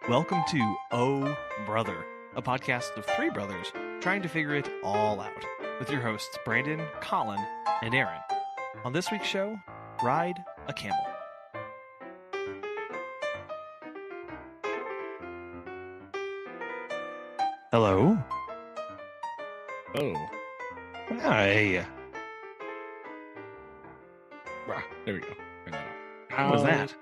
Welcome to Oh Brother, a podcast of three brothers trying to figure it all out, with your hosts Brandon, Collin, and Aaron. On this week's show, Ride a Camel. Hello. Oh, Hi. wow. There we go. What was that?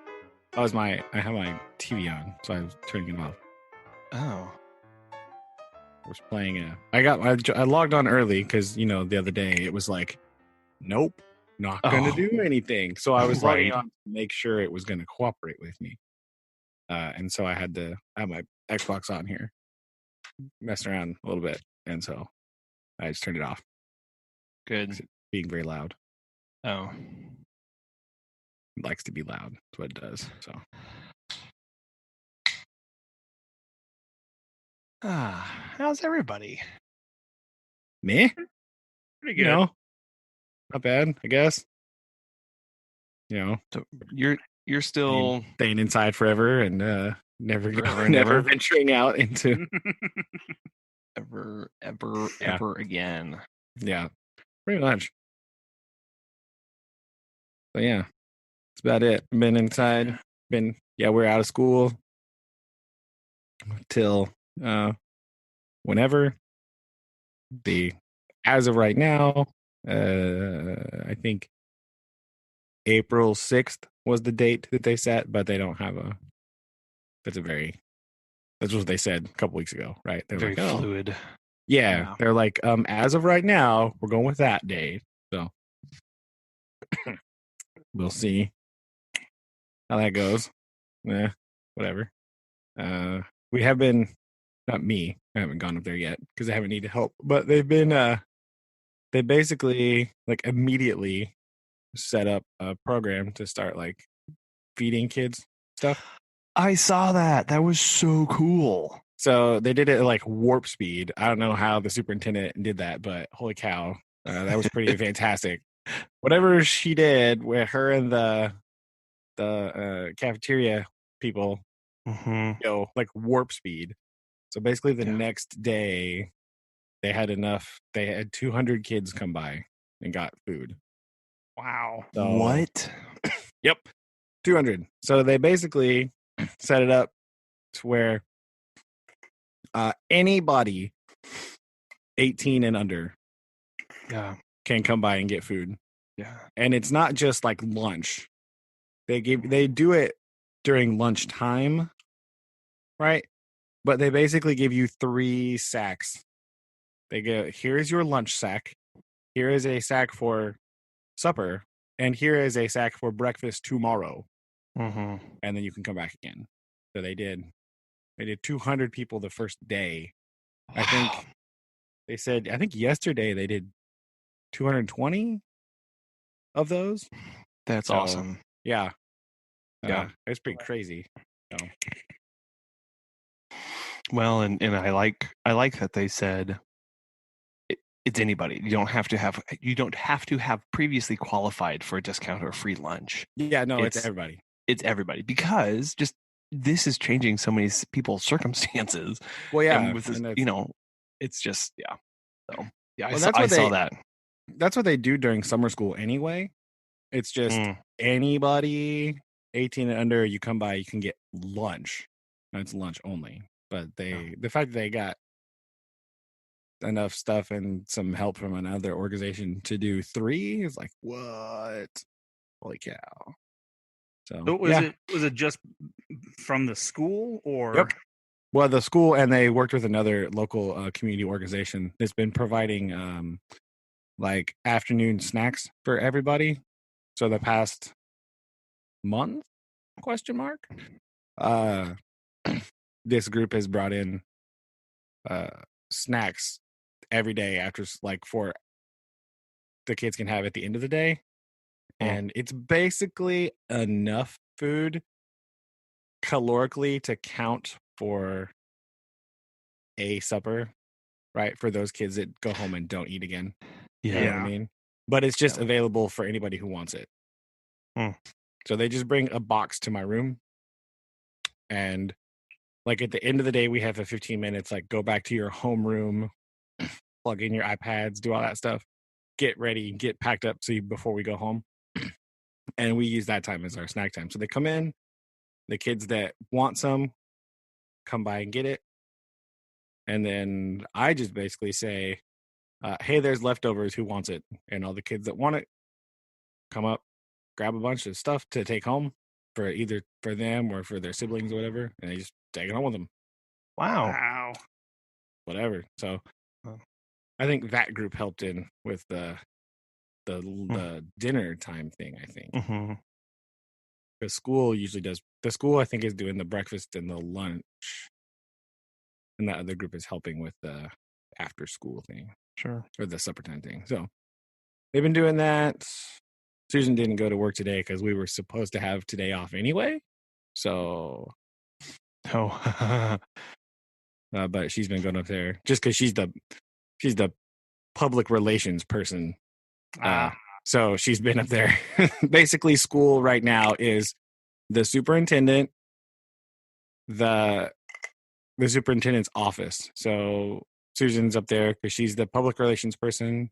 I have my TV on, so I was turning it off. Oh. I was playing I logged on early because, the other day it was like, nope, not going to do anything. So I was logging on to make sure it was going to cooperate with me. And so I had my Xbox on here, messing around a little bit. And so I just turned it off. Good. It's being very loud. Oh. It likes to be loud. That's what it does. So. How's everybody? Me? Pretty good. Not bad, I guess. So you're still staying inside forever and never venturing out into ever again. Yeah, pretty much. So yeah, that's about it. Been inside. We're out of school till whenever. As of right now, I think April 6th was the date that they set, but they don't have that's what they said a couple weeks ago, right? They're very like, fluid. Yeah, they're like, as of right now, we're going with that date. So we'll see how that goes. Whatever. We have been, not me, I haven't gone up there yet because I haven't needed help, but they've been, they basically like immediately set up a program to start like feeding kids stuff. I saw that. That was so cool. So they did it at like warp speed. I don't know how the superintendent did that, but holy cow, that was pretty fantastic. Whatever she did with her and the cafeteria people, like warp speed. So basically the next day they had 200 kids come by and got food. Wow. So, what? Yep. 200. So they basically set it up to where anybody 18 and under can come by and get food. Yeah. And it's not just like lunch. They do it during lunchtime, right? But they basically give you 3 sacks. They go, here's your lunch sack. Here is a sack for supper. And here is a sack for breakfast tomorrow. And then you can come back again. So they did 200 people the first day. Wow. I think yesterday they did 220 of those. That's awesome. Yeah. It's pretty crazy. So. Well, and I like that they said it's anybody. You don't have to have previously qualified for a discount or free lunch. Yeah, no, it's everybody. It's everybody because just this is changing so many people's circumstances. Well, yeah, and with this, it's just So yeah, well, I saw that. That's what they do during summer school anyway. It's just anybody 18 and under, you come by, you can get lunch. And it's lunch only. But the fact that they got enough stuff and some help from another organization to do 3 is like, what? Holy cow. So was it just from the school or? Yep. Well, the school, and they worked with another local community organization that's been providing like afternoon snacks for everybody. So the past month, ? This group has brought in snacks every day after, like, for the kids can have at the end of the day. And it's basically enough food calorically to count for a supper, right? For those kids that go home and don't eat again. Yeah. You know what I mean? But it's just available for anybody who wants it. So they just bring a box to my room, and like at the end of the day, we have the 15 minutes, like go back to your homeroom, plug in your iPads, do all that stuff, get ready, get packed up before we go home. And we use that time as our snack time. So they come in, the kids that want some come by and get it. And then I just basically say, hey, there's leftovers, who wants it? And all the kids that want it come up, grab a bunch of stuff to take home for either for them or for their siblings or whatever, and they just take it home with them. Wow. Whatever. So I think that group helped in with the dinner time thing, I think. Mm-hmm. The school usually does. The school, I think, is doing the breakfast and the lunch. And that other group is helping with the after school thing. Sure. Or the supper time thing. So they've been doing that. Susan didn't go to work today because we were supposed to have today off anyway. So. Oh. But she's been going up there just because she's the public relations person. So she's been up there. Basically, school right now is the superintendent, the superintendent's office. So Susan's up there because she's the public relations person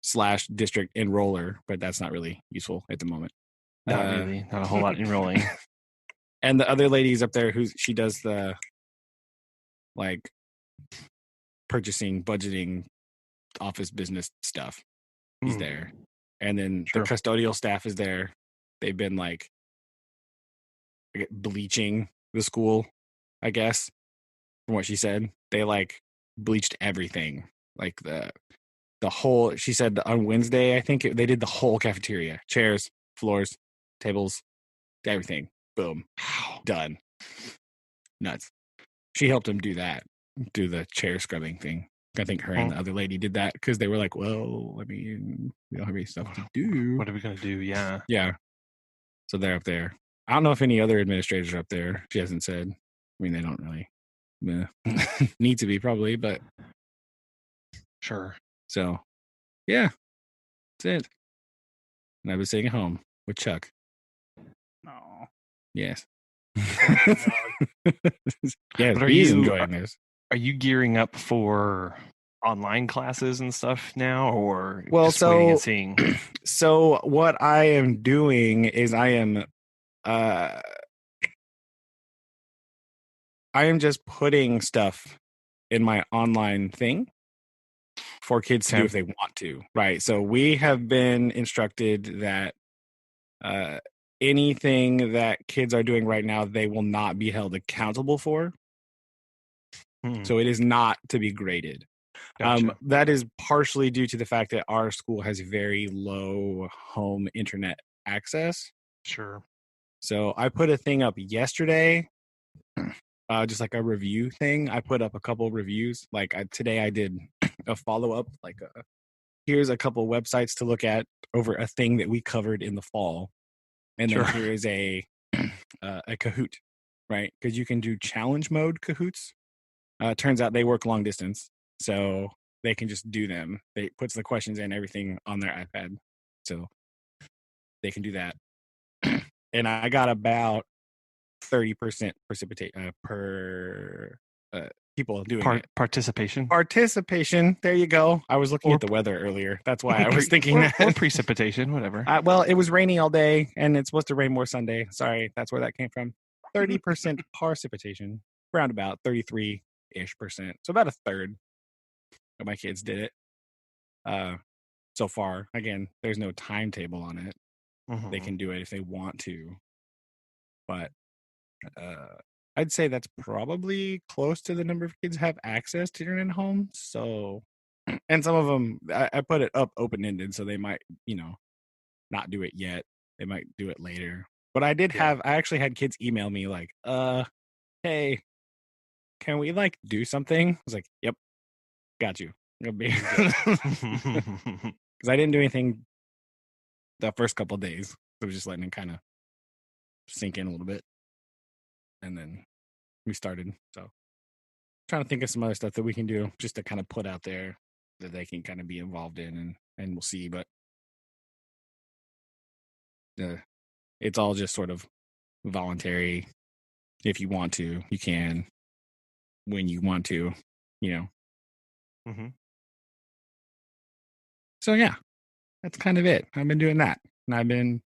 / district enroller, but that's not really useful at the moment. Not really. Not a whole lot enrolling. And the other lady's up there she does the like purchasing, budgeting, office business stuff. He's there. And then the custodial staff is there. They've been like bleaching the school, I guess, from what she said. They like bleached everything. Like the whole, she said on Wednesday, I think they did the whole cafeteria, chairs, floors, tables, everything. Boom. Done. Nuts. She helped him do the chair scrubbing thing. I think her and the other lady did that because they were like, well, I mean, we don't have any stuff to do. What are we going to do? Yeah. Yeah. So they're up there. I don't know if any other administrators are up there. She hasn't said. I mean, they don't really need to be probably, but. Sure. So, yeah. That's it. And I was sitting at home with Chuck. Oh. Yes. Yeah, he's enjoying this. Are you gearing up for online classes and stuff now, or just waiting and seeing? So what I am doing is I am just putting stuff in my online thing for kids to do if they want to, right? So we have been instructed that anything that kids are doing right now, they will not be held accountable for. So it is not to be graded. Gotcha. That is partially due to the fact that our school has very low home internet access. Sure. So I put a thing up yesterday, just like a review thing. I put up a couple of reviews. Like today I did a follow-up, like here's a couple websites to look at over a thing that we covered in the fall. And then here is a Kahoot, right? Because you can do challenge mode Kahoots. Turns out they work long distance, so they can just do them. They puts the questions and everything on their iPad, so they can do that. And I got about 30% per people doing it. Participation. There you go. I was looking at the weather earlier. That's why I was thinking that. Or precipitation, whatever. Well, it was rainy all day, and it's supposed to rain more Sunday. Sorry, that's where that came from. 30% precipitation, around about 33%. So about a third of my kids did it so far. Again, there's no timetable on it. They can do it if they want to, but I'd say that's probably close to the number of kids have access to internet at home. So, and some of them, I put it up open-ended, so they might, not do it yet. They might do it later. But I actually had kids email me like, hey, can we do something? I was like, yep, got you. Because I didn't do anything the first couple of days. I was just letting it kind of sink in a little bit. And then we started. So trying to think of some other stuff that we can do just to kind of put out there that they can kind of be involved in, and we'll see. But it's all just sort of voluntary. If you want to, you can. when you want to, Mm-hmm. So yeah, that's kind of it. I've been doing that, and I've been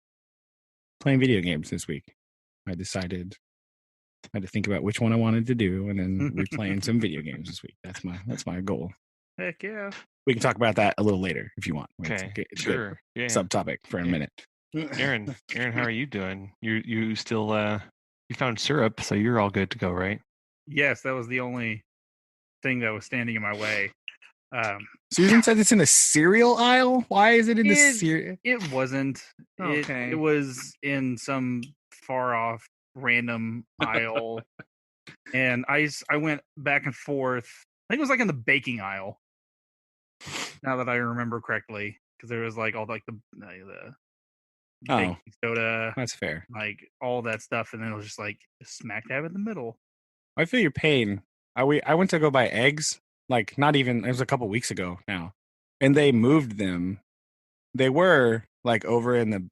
playing video games this week. I had to think about which one I wanted to do, and then replaying some video games this week. That's my goal. Heck yeah. We can talk about that a little later if you want. Okay, It's sure. good subtopic for a minute. Aaron, how are you doing? You still you found syrup, so you're all good to go, right? Yes, that was the only thing that was standing in my way. Susan said it's in the cereal aisle. Why is it in the cereal? It wasn't. Okay. It was in some far off random aisle, and I went back and forth. I think it was like in the baking aisle. Now that I remember correctly, because there was like all like the baking soda, that's fair. like all that stuff, and then it was just like smack dab in the middle. I feel your pain. I went to go buy eggs. Like not even, it was a couple weeks ago now, and they moved them. They were like over in the,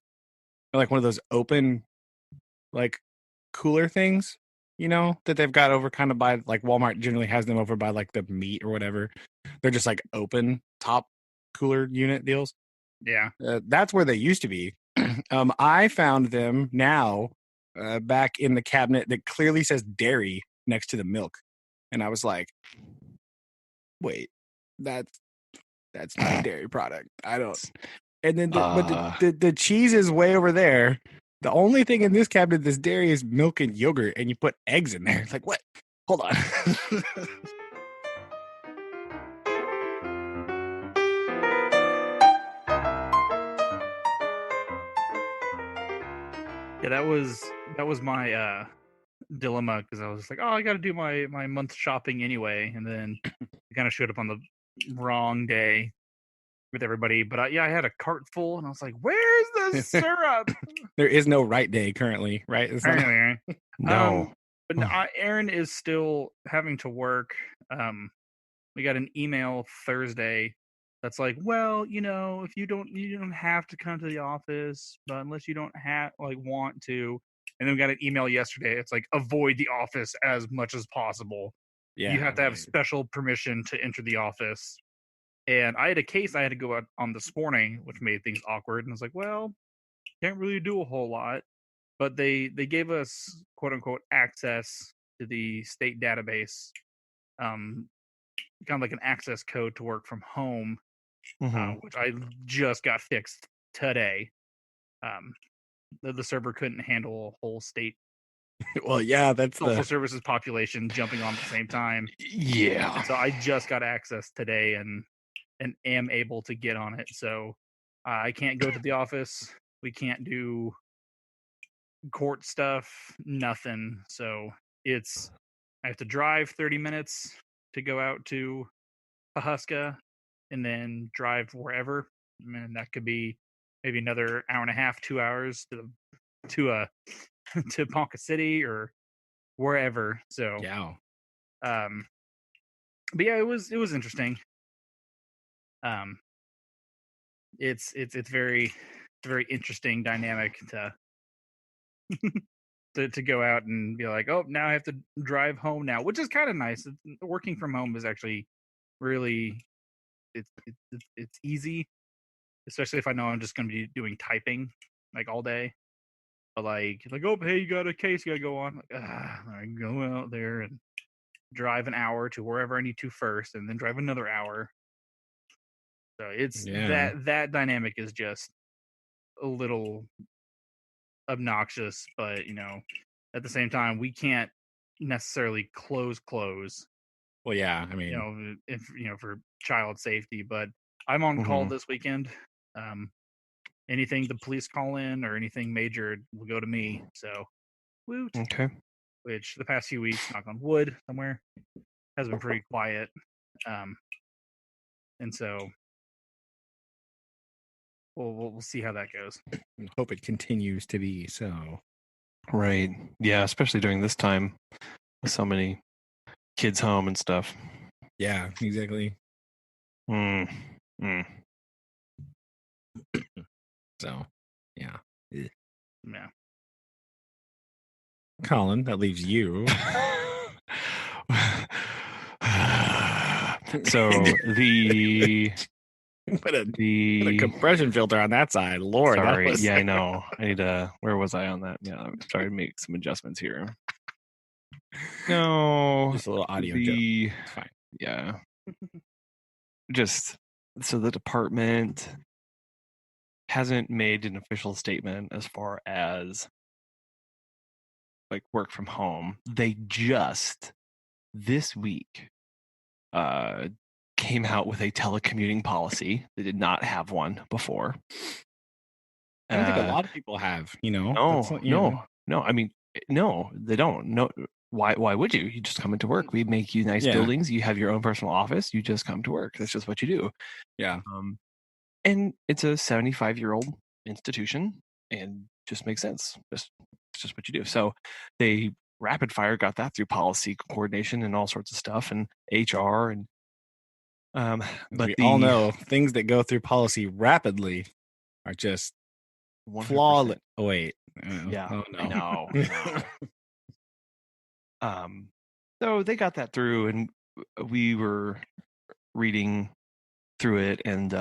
like one of those open, like cooler things, that they've got over kind of by like Walmart generally has them over by like the meat or whatever. They're just like open top cooler unit deals. Yeah, that's where they used to be. I found them now back in the cabinet that clearly says dairy next to the milk, and I was like, wait, that's not a dairy product. I don't. And then, but the cheese is way over there. The only thing in this cabinet that's dairy is milk and yogurt, and you put eggs in there. It's like, what? Hold on. yeah, that was my dilemma, because I was like, oh, I got to do my month shopping anyway, and then I kind of showed up on the wrong day with everybody. But I had a cart full, and I was like, where's the syrup? There is no right day currently, right? It's not... No. But no, Aaron is still having to work. We got an email Thursday that's like, well, if you don't have to come to the office, but unless you don't want to. And then we got an email yesterday. It's like, avoid the office as much as possible. Yeah, you have to have special permission to enter the office. And I had a case I had to go out on this morning, which made things awkward. And I was like, well, can't really do a whole lot. But they gave us, quote unquote, access to the state database, kind of like an access code to work from home, which I just got fixed today. The server couldn't handle a whole state. Well, yeah, that's social services population jumping on at the same time. Yeah. And so I just got access today and am able to get on it. So I can't go to the office. We can't do court stuff, nothing. So I have to drive 30 minutes to go out to Pahuska and then drive wherever. And that could be maybe another hour and a half, 2 hours to Ponca City or wherever. So yeah. But yeah, it was interesting. It's very interesting dynamic to go out and be like, oh, now I have to drive home now, which is kind of nice. Working from home is actually really it's easy, especially if I know I'm just going to be doing typing like all day. But like, oh, hey, you got a case you got to go on. Like, I go out there and drive an hour to wherever I need to first, and then drive another hour. So it's that dynamic is just a little obnoxious, but at the same time, we can't necessarily close. Well, yeah, I mean, if for child safety, but I'm on call this weekend. Anything the police call in or anything major will go to me. So, woot. Okay. Which the past few weeks, knock on wood, somewhere has been pretty quiet. And so we'll see how that goes. Hope it continues to be so. Right. Yeah, especially during this time with so many kids home and stuff. Yeah, exactly. So, yeah. Yeah. Collin, that leaves you. So the put a compression filter on that side. Lord, sorry, that was... yeah, I know. I need to. Where was I on that? Yeah, I'm trying to make some adjustments here. No, just a little audio joke. It's fine. Yeah, just so the department hasn't made an official statement as far as like work from home. They just this week came out with a telecommuting policy. They did not have one before. I don't think a lot of people have, No. I mean, no, they don't. No, why would you? You just come into work. We make you nice buildings. You have your own personal office. You just come to work. That's just what you do. Yeah. And it's a 75-year-old institution, and just makes sense. It's just what you do. So they rapid fire got that through policy coordination and all sorts of stuff, and HR and but we all know things that go through policy rapidly are just 100%. flawless. Oh wait, yeah, oh no. So they got that through, and we were reading through it, and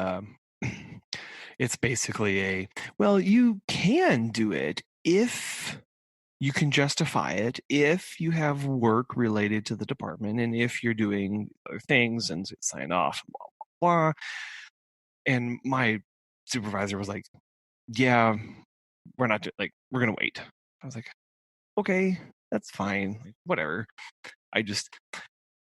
it's basically you can do it if you can justify it, if you have work related to the department, and if you're doing other things and sign off, blah, blah, blah. And my supervisor was like, yeah, we're not we're going to wait. I was like, okay, that's fine. Like, whatever.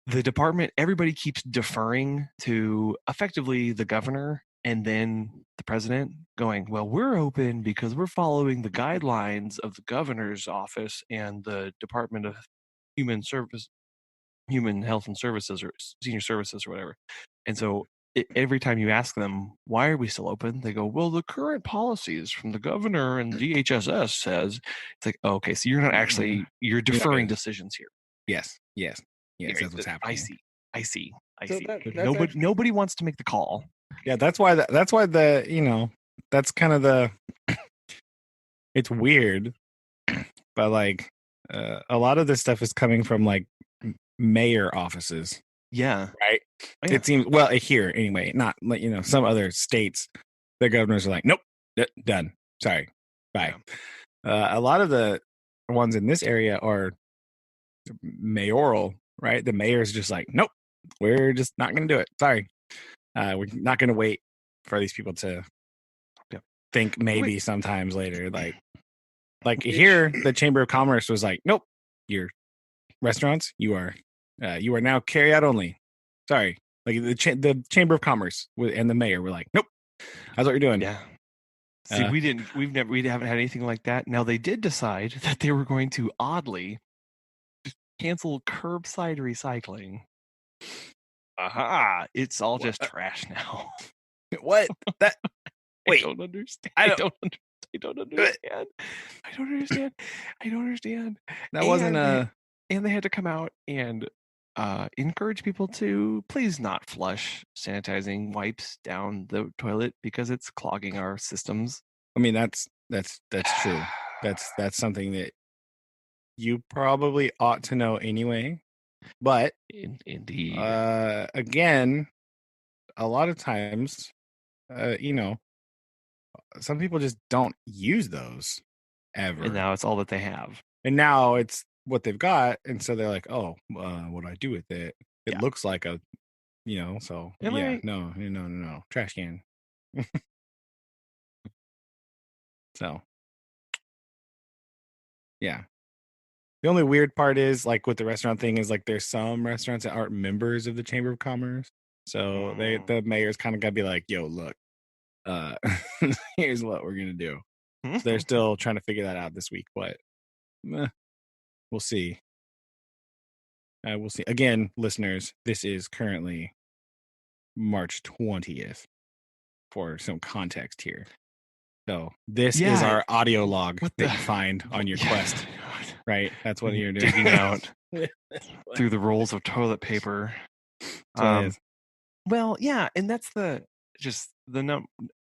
The department, everybody keeps deferring to effectively the governor and then the president going, well, we're open because we're following the guidelines of the governor's office and the Department of Human Health and Services or Senior Services or whatever. And so every time you ask them, why are we still open? They go, well, the current policies from the governor and DHSS says, it's like, oh, okay, so you're not actually, you're deferring decisions here. Yes, that's what's happening. I see. Nobody wants to make the call. Yeah, that's why that's kind of it's weird, but like a lot of this stuff is coming from like mayor offices. Yeah. Right. Oh, yeah. It seems here anyway, not like some other states, the governors are like, nope, done. Sorry, bye. Yeah. A lot of the ones in this area are mayoral, right? The mayor's just like, nope, we're just not going to do it. Sorry. We're not going to wait for these people to think maybe sometimes later. Like here, the Chamber of Commerce was like, nope, your restaurants, you are now carry out only. Sorry. Like the Chamber of Commerce and the mayor were like, nope, that's what you're doing. Yeah. See, we haven't had anything like that. Now they did decide that they were going to oddly cancel curbside recycling. Aha! It's all just trash now. What? That? Wait, I don't understand. I don't understand. That wasn't a. And they had to come out and encourage people to please not flush sanitizing wipes down the toilet because it's clogging our systems. I mean, that's true. That's something that you probably ought to know anyway. But indeed, again, a lot of times, some people just don't use those ever. And now it's all that they have. And now it's what they've got, and so they're like, "Oh, what do I do with it? It looks like a, so no, trash can." So, yeah. The only weird part is like with the restaurant thing is like there's some restaurants that aren't members of the Chamber of Commerce, so the mayor's kind of got to be like, "Yo, look, here's what we're gonna do." So they're still trying to figure that out this week, but we'll see. We'll see. Again, listeners, this is currently March 20th for some context here. So this is our audio log that you find on your quest, right? That's what you're doing. Digging out through the rolls of toilet paper. Well, yeah, and that's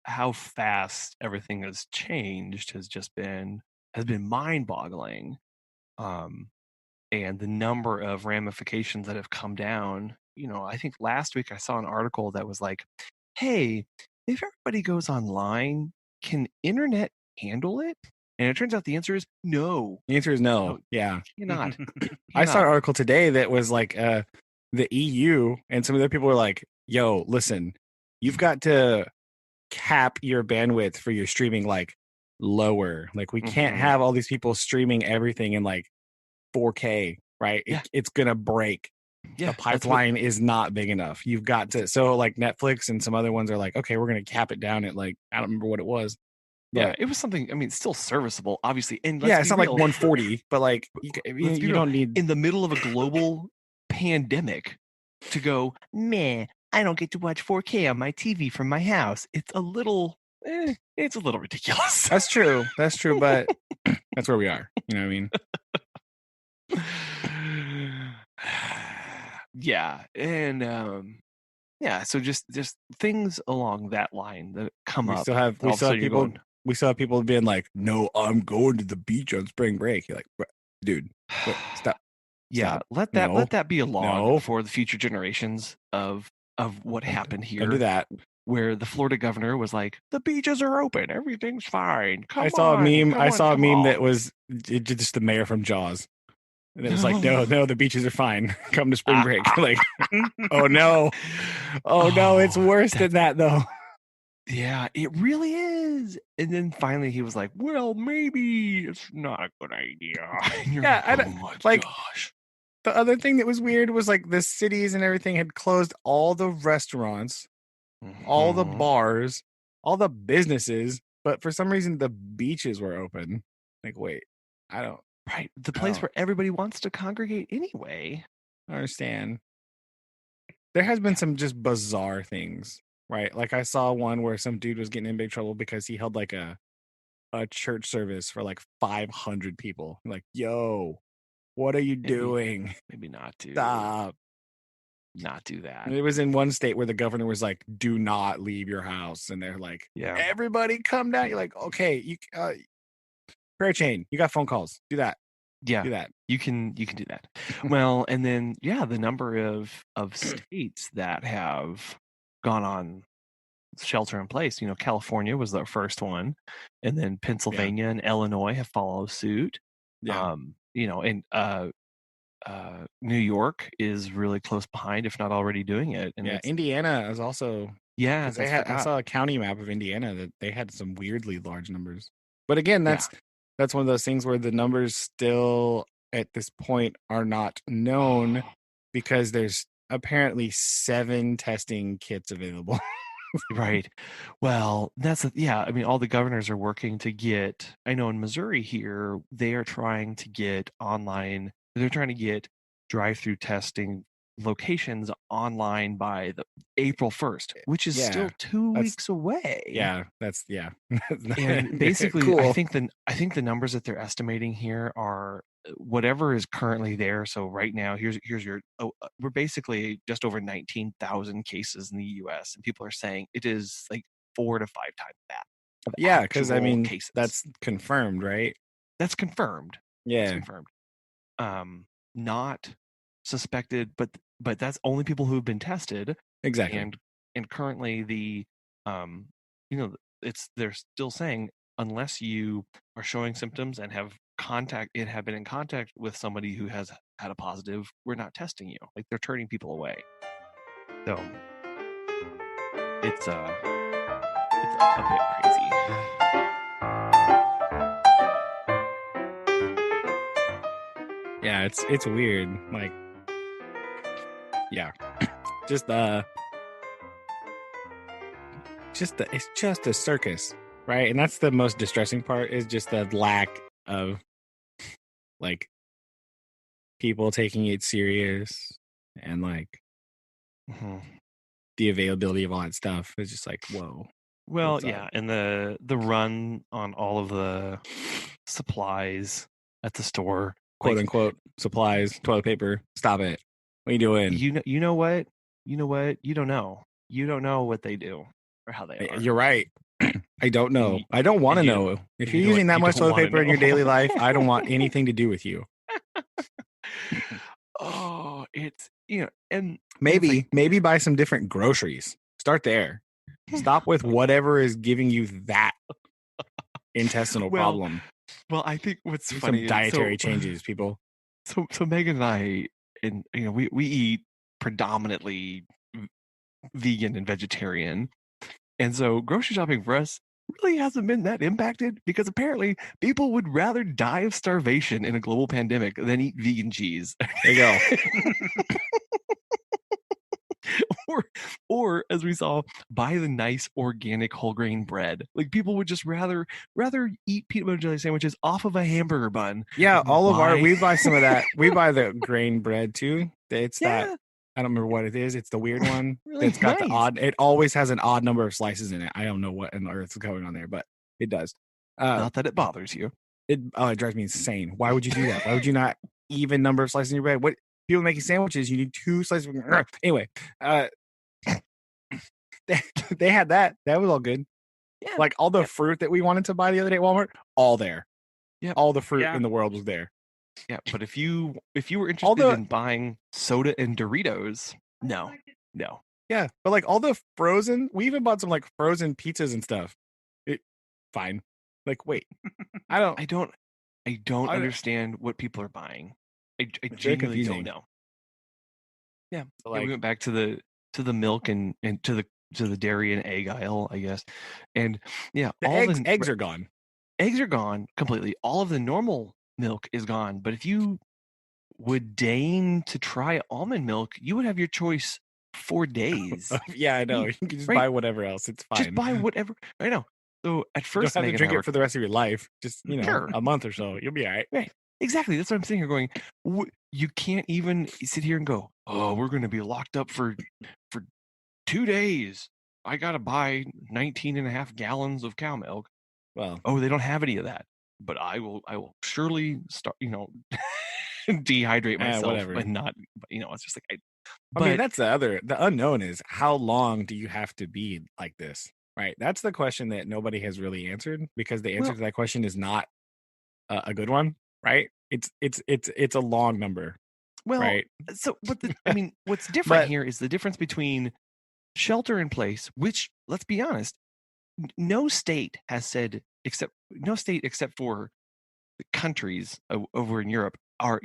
how fast everything has changed has been mind-boggling. And the number of ramifications that have come down I think last week I saw an article that was like, hey, if everybody goes online, can internet handle it? And it turns out the answer is no. The answer is no. No, Yeah. Cannot. I saw an article today that was like the EU and some other people were like, yo, listen, you've got to cap your bandwidth for your streaming like lower. Like we can't have all these people streaming everything in like 4K, right? Yeah. It's gonna break. Yeah, the pipeline is not big enough. You've got to, so like Netflix and some other ones are like, okay, we're gonna cap it down at like, I don't remember what it was. Yeah, it was something. I mean, it's still serviceable, obviously. And yeah, it's not like 140, but like you don't need in the middle of a global pandemic to go, meh, I don't get to watch 4K on my TV from my house. It's a little ridiculous. That's true, but that's where we are. You know what I mean? Yeah, and so just things along that line that come up. We still have people being like, no, I'm going to the beach on spring break. You're like, dude, stop. Yeah, stop. let that be a log for the future generations of what happened here. Don't do that. Where the Florida governor was like, the beaches are open, everything's fine. I saw a meme that was just the mayor from Jaws. And it was like, no, the beaches are fine. Come to spring break. Like, oh no, it's worse than that though. Yeah, it really is. And then finally he was like, well, maybe it's not a good idea. Gosh. The other thing that was weird was like the cities and everything had closed all the restaurants, all the bars, all the businesses, but for some reason the beaches were open. Like, wait, I don't. Right, the place where everybody wants to congregate anyway. I understand. There has been some just bizarre things, right? Like I saw one where some dude was getting in big trouble because he held like a church service for like 500 people. Like, yo, what are you doing? Maybe not to. Stop. Not do that. And it was in one state where the governor was like, do not leave your house. And they're like, everybody come down. You're like, okay, you prayer chain, you got phone calls. Do that. Yeah. Do that. You can do that. Well, and then the number of states that have gone on shelter in place. California was the first one, and then Pennsylvania and Illinois have followed suit. Yeah. And New York is really close behind, if not already doing it. And Indiana is also. Yeah, I saw a county map of Indiana that they had some weirdly large numbers. But again, that's one of those things where the numbers still at this point are not known because there's apparently 7 testing kits available. Right. Well, I mean, all the governors are working to get, I know in Missouri here, they are trying to get online, they're trying to get drive-through testing locations online by the April 1st, which is still 2 weeks away. Yeah, and basically cool. I think the numbers that they're estimating here are whatever is currently there. So right now, here's your we're basically just over 19,000 cases in the US, and people are saying it is like 4 to 5 times that. Yeah, because I mean cases. That's confirmed, right? That's confirmed. Yeah. That's confirmed. Not suspected, but that's only people who have been tested. Exactly. And currently they're still saying unless you are showing symptoms and have been in contact with somebody who has had a positive, we're not testing you. Like, they're turning people away. So it's a bit crazy. Yeah, it's weird. Like, yeah, it's just a circus, right? And that's the most distressing part, is just the lack of like people taking it serious, and like the availability of all that stuff is just like, whoa. Well, and the run on all of the supplies at the store, quote unquote supplies, toilet paper. Stop it. What are you doing? You know what? You don't know. You don't know what they do or how they are. You're right. I don't know. I don't want to know. If you're using that much toilet paper in your daily life, I don't want anything to do with you. Oh, and maybe buy some different groceries. Start there. Stop with whatever is giving you that intestinal problem. Well, I think what's Do funny some is dietary changes, people. So Megan and I, and we eat predominantly vegan and vegetarian, and so grocery shopping for us really hasn't been that impacted because apparently people would rather die of starvation in a global pandemic than eat vegan cheese. There you go. or as we saw, buy the nice organic whole grain bread. Like people would just rather eat peanut butter jelly sandwiches off of a hamburger bun. Yeah, we buy some of that. We buy the grain bread too. It's that I don't remember what it is. It's the weird one. Really It's got nice. the odd. It always has an odd number of slices in it. I don't know what on earth is going on there, but it does. Not that it bothers you. It drives me insane. Why would you do that? Why would you not even number of slices in your bread? What people making sandwiches? You need 2 slices. Anyway, they had that. That was all good. Yeah. Like all the fruit that we wanted to buy the other day at Walmart, all there. Yeah. All the fruit in the world was there. Yeah, but if you were interested in buying soda and Doritos, no. Yeah, but like all the frozen, we even bought some like frozen pizzas and stuff. Fine. Like, wait, I don't understand what people are buying. I genuinely don't know. Yeah, so we went back to the milk and to the dairy and egg aisle, I guess, and yeah, the eggs are gone. Eggs are gone completely. All of the normal milk is gone. But if you would deign to try almond milk, you would have your choice for days. Yeah, I know. You can just buy whatever else. It's fine. Just buy whatever. I know. So at first, you don't have to drink it for the rest of your life. Just a month or so, you'll be all right. Right. Exactly. That's what I'm sitting here going. You can't even sit here and go, oh, we're going to be locked up for 2 days. I got to buy 19.5 gallons of cow milk. Well, they don't have any of that. But I will surely start, dehydrate myself and not, it's just like, I mean, that's the unknown is how long do you have to be like this, right? That's the question that nobody has really answered because the answer to that question is not a good one, right? It's a long number. Well, right? So, what's different here is the difference between shelter in place, which, let's be honest, no state has said except for the countries over in Europe are,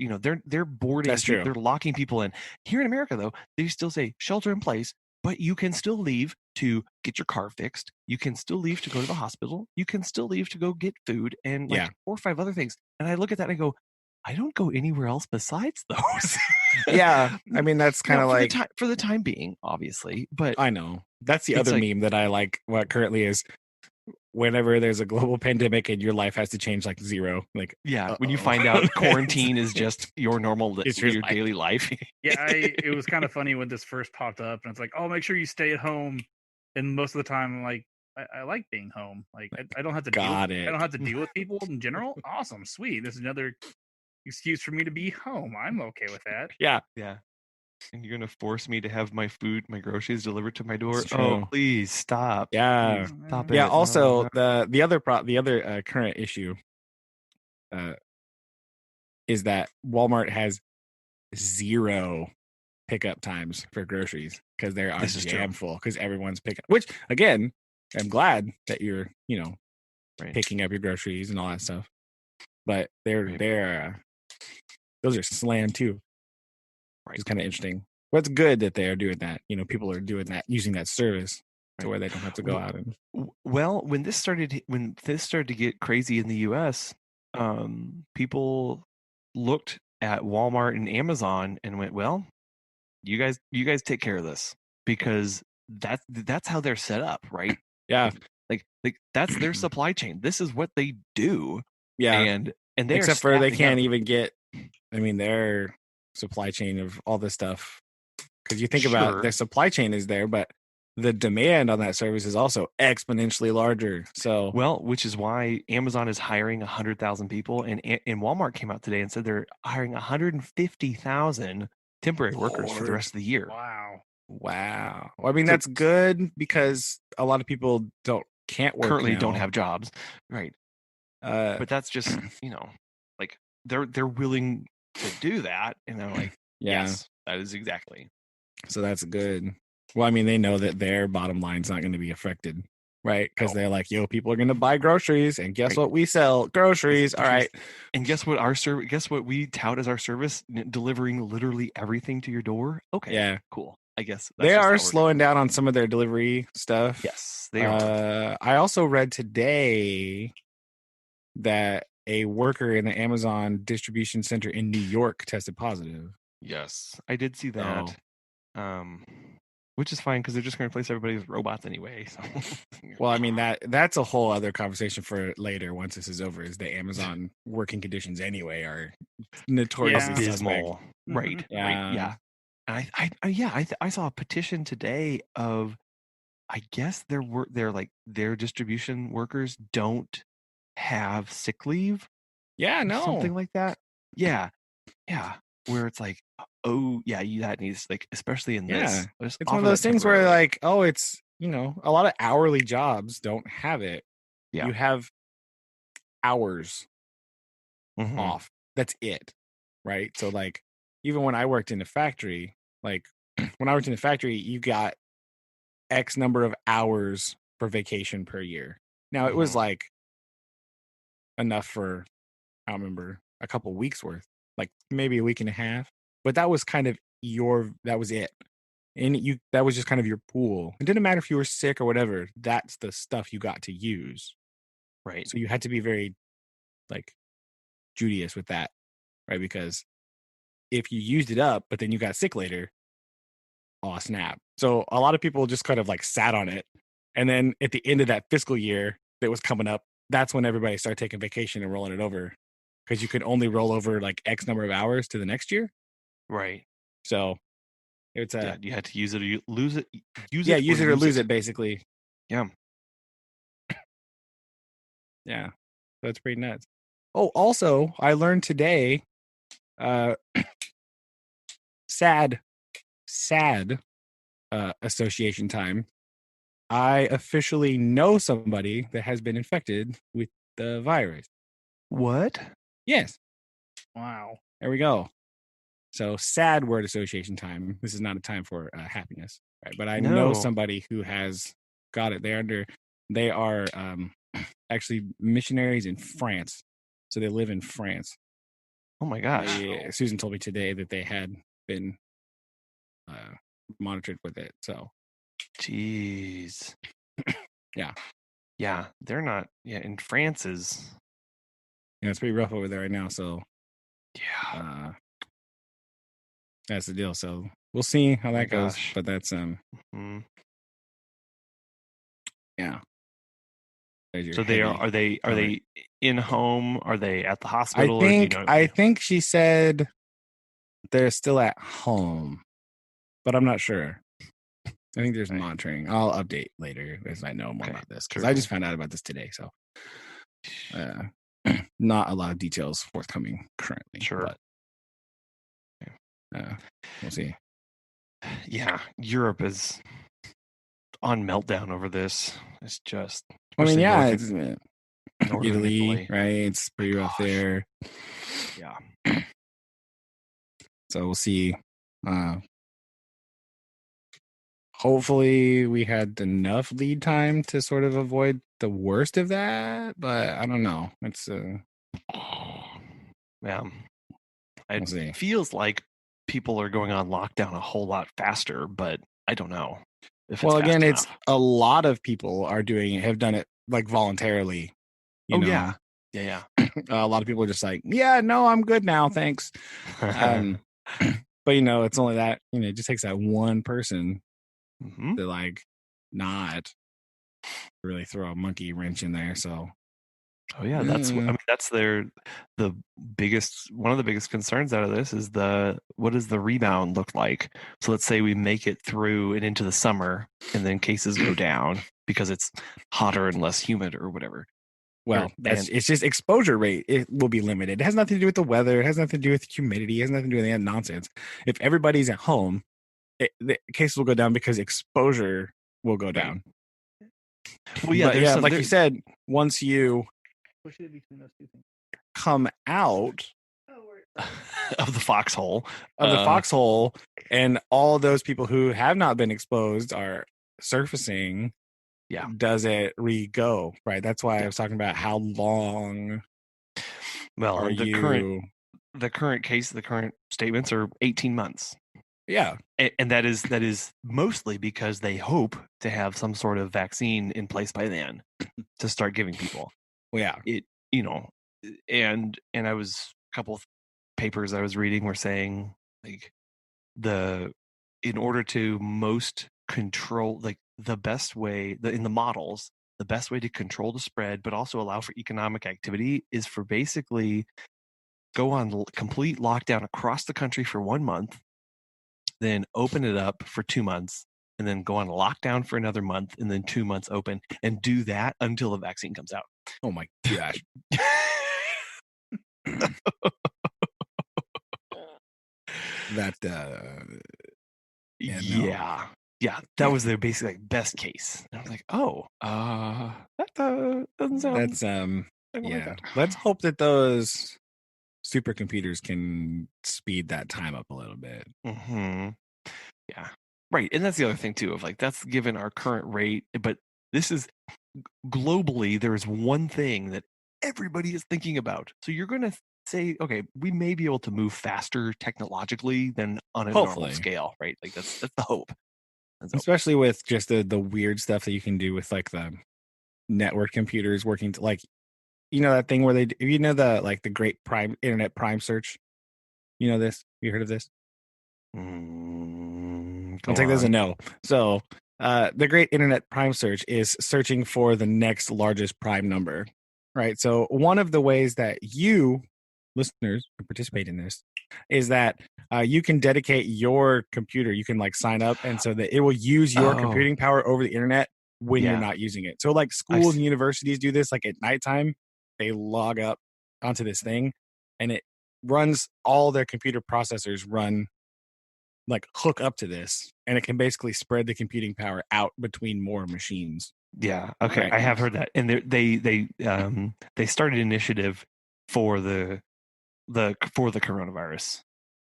they're boarding. That's true. They're locking people in. Here in America, though, they still say shelter in place, but you can still leave to get your car fixed. You can still leave to go to the hospital. You can still leave to go get food and 4 or 5 other things. And I look at that and I go, I don't go anywhere else besides those. Yeah, I mean that's kind of like for the time being, obviously. But I know that's the other meme that I like. What currently is, whenever there's a global pandemic and your life has to change like zero, like when you find out quarantine is just your normal, your daily life. Yeah, it was kind of funny when this first popped up, and it's like, oh, make sure you stay at home. And most of the time, I'm like, I like being home. Like I don't have to I don't have to deal with people in general. Awesome, sweet. This is another excuse for me to be home. I'm okay with that. Yeah. And you're gonna force me to have my groceries delivered to my door? Oh, please stop! Yeah, please stop yeah. it. Also, the other current issue, is that Walmart has 0 pickup times for groceries because they are jam full because everyone's picking. Which again, I'm glad that you're picking up your groceries and all that stuff, but they're those are slammed too. It's kind of interesting. But it's good that they are doing that. People are doing that, using that service to where they don't have to go out and. Well, when this started to get crazy in the U.S., people looked at Walmart and Amazon and went, "Well, you guys take care of this because that's how they're set up, right? Yeah, like that's their supply chain. This is what they do. Yeah, and they except for they can't even get. I mean, their supply chain of all this stuff, because you think about their supply chain is there, but the demand on that service is also exponentially larger. So which is why Amazon is hiring 100,000 people, and Walmart came out today and said they're hiring 150,000 temporary workers for the rest of the year. Wow. Well, I mean, that's good because a lot of people can't work currently now. Don't have jobs, right? But that's just like they're willing to do that, and they're like, yes, That is exactly. So that's good. Well, I mean, they know that their bottom line's not going to be affected, right? Because they're like, yo, people are going to buy groceries, and guess what? We sell groceries. All right. And guess what? Guess what we tout as our service? Delivering literally everything to your door. Okay. Yeah. Cool. I guess they are slowing down on some of their delivery stuff. Yes, they are. I also read today that a worker in the Amazon distribution center in New York tested positive. Yes, I did see that. Which is fine because they're just going to replace everybody with robots anyway. So. Well, I mean that's a whole other conversation for later. Once this is over, is the Amazon working conditions anyway are notoriously abysmal, right? Yeah. Right, yeah. I saw a petition today of, I guess their distribution workers don't have sick leave. Yeah, no, something like that. Yeah. Where it's like, oh yeah, that needs, like, especially in this. It's one of those things where like, oh, it's, a lot of hourly jobs don't have it. Yeah. You have hours off. That's it, right? So like, even when I worked in a factory, you got X number of hours for vacation per year. Now it was like enough for, I don't remember, a couple weeks worth, like maybe a week and a half, but that was kind of that was it. And that was just kind of your pool. It didn't matter if you were sick or whatever. That's the stuff you got to use. Right. So you had to be very like Judious with that, right? Because if you used it up, but then you got sick later, oh snap. So a lot of people just kind of like sat on it. And then at the end of that fiscal year that was coming up, that's when everybody started taking vacation and rolling it over. Because you could only roll over like X number of hours to the next year. Right. So it's you had to use it or you lose it. Use it or lose it, basically. Yeah. Yeah. That's pretty nuts. Oh, also, I learned today, sad association time. I officially know somebody that has been infected with the virus. What? Yes. Wow. There we go. So sad word association time. This is not a time for happiness, right? But I know somebody who has got it. They are actually missionaries in France. So they live in France. Oh my gosh. Susan told me today that they had been monitored with it. So, jeez. Yeah. They're not. Yeah, in France is. Yeah, it's pretty rough over there right now. So, yeah, that's the deal. So we'll see how that goes. But that's yeah. So they are they in home? Are they at the hospital? I think she said they're still at home, but I'm not sure. I think there's monitoring. I'll update later as I know more about this because I just found out about this today. So not a lot of details forthcoming currently. Sure. But, we'll see. Yeah, Europe is on meltdown over this. It's just. I mean, yeah, it's Italy, right? It's pretty rough there. Yeah. So we'll see. Hopefully we had enough lead time to sort of avoid the worst of that, but I don't know. It's yeah. It feels like people are going on lockdown a whole lot faster, but I don't know. Well, again, it's a lot of people have done it like voluntarily. You know? Yeah. A lot of people are just like, yeah, no, I'm good now, thanks. But it's only that it just takes that one person to like not really throw a monkey wrench in there. So, that's one of the biggest concerns out of this is what does the rebound look like? So let's say we make it through and into the summer and then cases go down because it's hotter and less humid or whatever. Well, it's just exposure rate. It will be limited. It has nothing to do with the weather. It has nothing to do with humidity. It has nothing to do with any nonsense. If everybody's at home, the cases will go down because exposure will go down. Well, yeah, like you said, once you come out, of the foxhole. Of the foxhole, and all those people who have not been exposed are surfacing. Yeah. Does it re-go? Right. That's why I was talking about how long. Well, are the current statements are 18 months. Yeah. And that is mostly because they hope to have some sort of vaccine in place by then to start giving people. Well, yeah. And I was a couple of papers I was reading were saying like in order to most control, like the best way in the models, the best way to control the spread, but also allow for economic activity is for basically go on complete lockdown across the country for 1 month, then open it up for 2 months, and then go on lockdown for another month, and then 2 months open, and do that until the vaccine comes out. Oh my gosh. That yeah, that was their basic like best case. And I was like, that doesn't sound. That's yeah. Let's hope that those supercomputers can speed that time up a little bit. Mm-hmm. Yeah, right. And that's the other thing too, of like that's given our current rate, but this is globally. There is one thing that everybody is thinking about. So you're going to say, okay, we may be able to move faster technologically than on a normal scale, right? Like that's the hope. Especially with just the weird stuff that you can do with like the network computers working to, like, you know, that thing where the great prime internet prime search. You know this? You heard of this? I'll take this as a no. So the great internet prime search is searching for the next largest prime number, right? So one of the ways that you listeners can participate in this is that you can dedicate your computer. You can like sign up, and so that it will use your computing power over the internet when you're not using it. So like schools and universities do this, like at nighttime, they log up onto this thing, and it runs all their computer processors like hook up to this, and it can basically spread the computing power out between more machines. Yeah. Okay. Right? I have heard that, and they started an initiative for the coronavirus.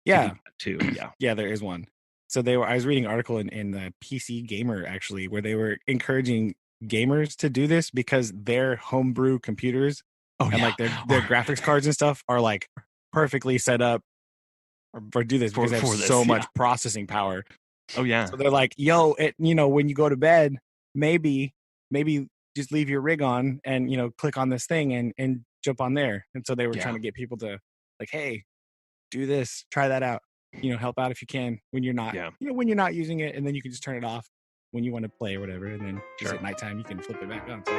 Yeah. Too. Yeah. Yeah. There is one. So I was reading an article in the PC Gamer actually, where they were encouraging gamers to do this because their homebrew computers and like their graphics cards and stuff are like perfectly set up for do this because they have so much processing power. Oh yeah. So they're like, yo, when you go to bed, maybe just leave your rig on and click on this thing and jump on there. And so they were trying to get people to like, hey, do this, try that out. Help out if you can when you're not when you're not using it, and then you can just turn it off when you want to play or whatever, and then just at nighttime you can flip it back on. So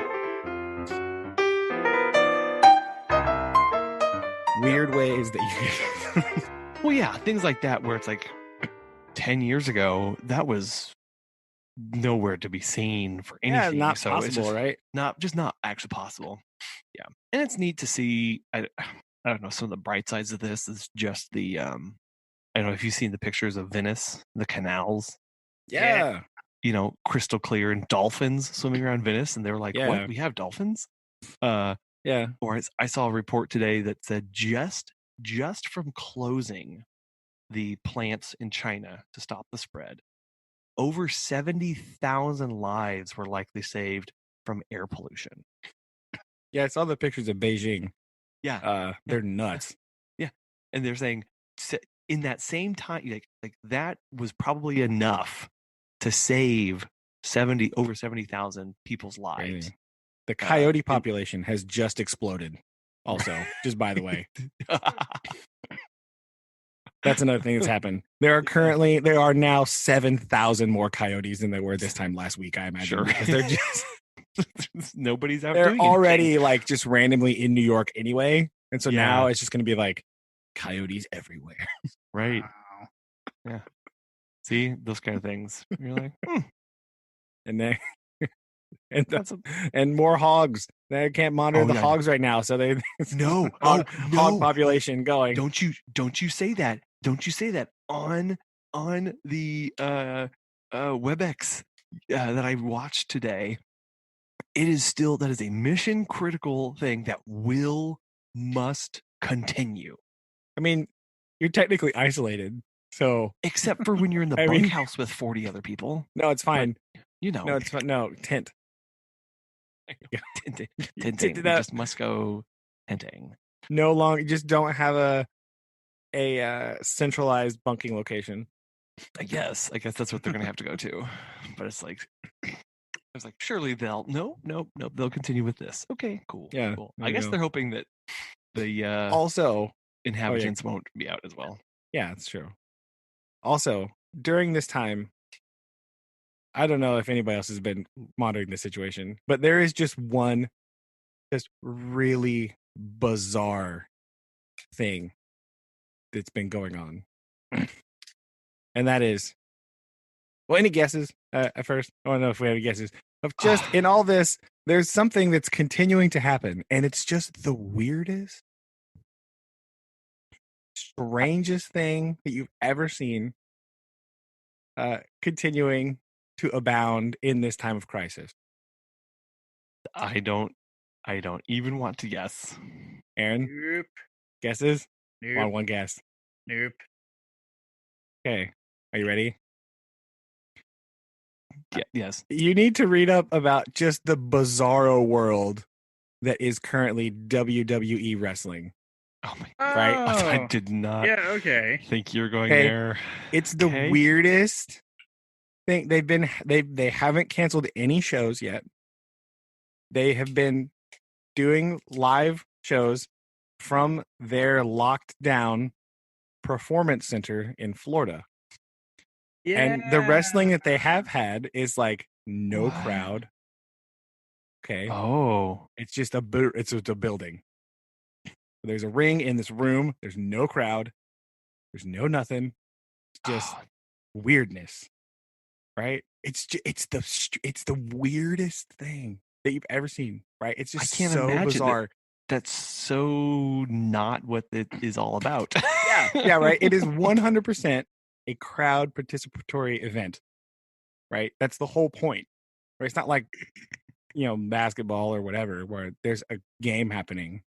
weird ways that you well, yeah, things like that where it's like 10 years ago, that was nowhere to be seen for anything. Not so possible, it's just right? Not actually possible. Yeah. And it's neat to see, I don't know, some of the bright sides of this is just the, I don't know if you've seen the pictures of Venice, the canals. Yeah. Crystal clear, and dolphins swimming around Venice. And they were like, what? We have dolphins? Yeah. Or I saw a report today that said just from closing the plants in China to stop the spread, over 70,000 lives were likely saved from air pollution. Yeah, I saw the pictures of Beijing. Yeah. They're nuts. Yeah. And they're saying in that same time, like that was probably enough to save over 70,000 people's lives. The coyote population has just exploded. Also, just by the way. That's another thing that's happened. There are now 7,000 more coyotes than there were this time last week, I imagine. Sure. Because they're just nobody's out they're doing already anything. like just randomly in New York anyway. And so now it's just gonna be like coyotes everywhere. Right. Wow. Yeah. See, those kind of things. You're like, And then and more hogs. They can't monitor the hogs right now, so they hog population going. Don't you say that? Don't you say that on the WebEx that I watched today? That is a mission critical thing that must continue. I mean, you're technically isolated. So Except for when you're in the I mean- bunkhouse with 40 other people. no, it's fine. You know, No, it's fine. No, tent. tenting. We just must go tenting. No longer, just don't have a centralized bunking location. I guess that's what they're gonna have to go to. But it's like, I was like, surely they'll no, they'll continue with this. Okay, cool. Yeah, cool. there I you guess go. they're hoping that the Also, inhabitants won't be out as well. yeah, it's true. Also, during this time, I don't know if anybody else has been monitoring the situation, but there is just one just really bizarre thing that's been going on. And that is, well, any guesses at first? I don't know if we have any guesses. Of just in all this, there's something that's continuing to happen, and it's just the weirdest, strangest thing that you've ever seen continuing to abound in this time of crisis. I don't even want to guess. Aaron, Nope. guesses? Nope. One guess. Nope. Okay, are you ready? Yeah, yes. You need to read up about just the bizarro world that is currently WWE wrestling. Oh my! Right? I Oh, did not yeah. Okay. think you're going Okay. there. It's the Okay. weirdest thing. They haven't canceled any shows yet. They have been doing live shows from their locked down performance center in Florida. Yeah. And the wrestling that they have had is like no What? crowd. Okay. Oh, It's just a building. There's a ring in this room. There's no crowd. There's no nothing. It's just weirdness, right? It's the weirdest thing that you've ever seen, right? It's just I can't so imagine bizarre. That's so not what it is all about. Yeah, right. It is 100% a crowd participatory event, right? That's the whole point. Right? It's not like basketball or whatever where there's a game happening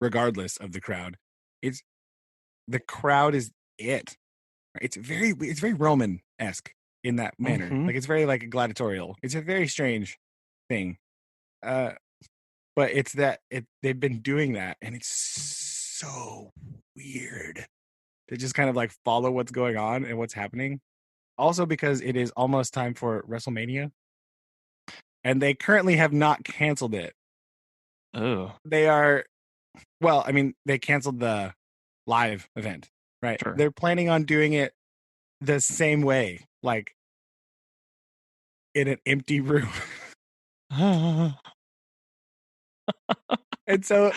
regardless of the crowd. It's the crowd is it. It's very Roman-esque in that manner. Mhm. Like it's very like gladiatorial. It's a very strange thing. But it's that they've been doing that, and it's so weird to just kind of like follow what's going on and what's happening. Also because it is almost time for WrestleMania, and they currently have not canceled it. Oh, They are, well, I mean, they canceled the live event, right? Sure. They're planning on doing it the same way, like in an empty room. And so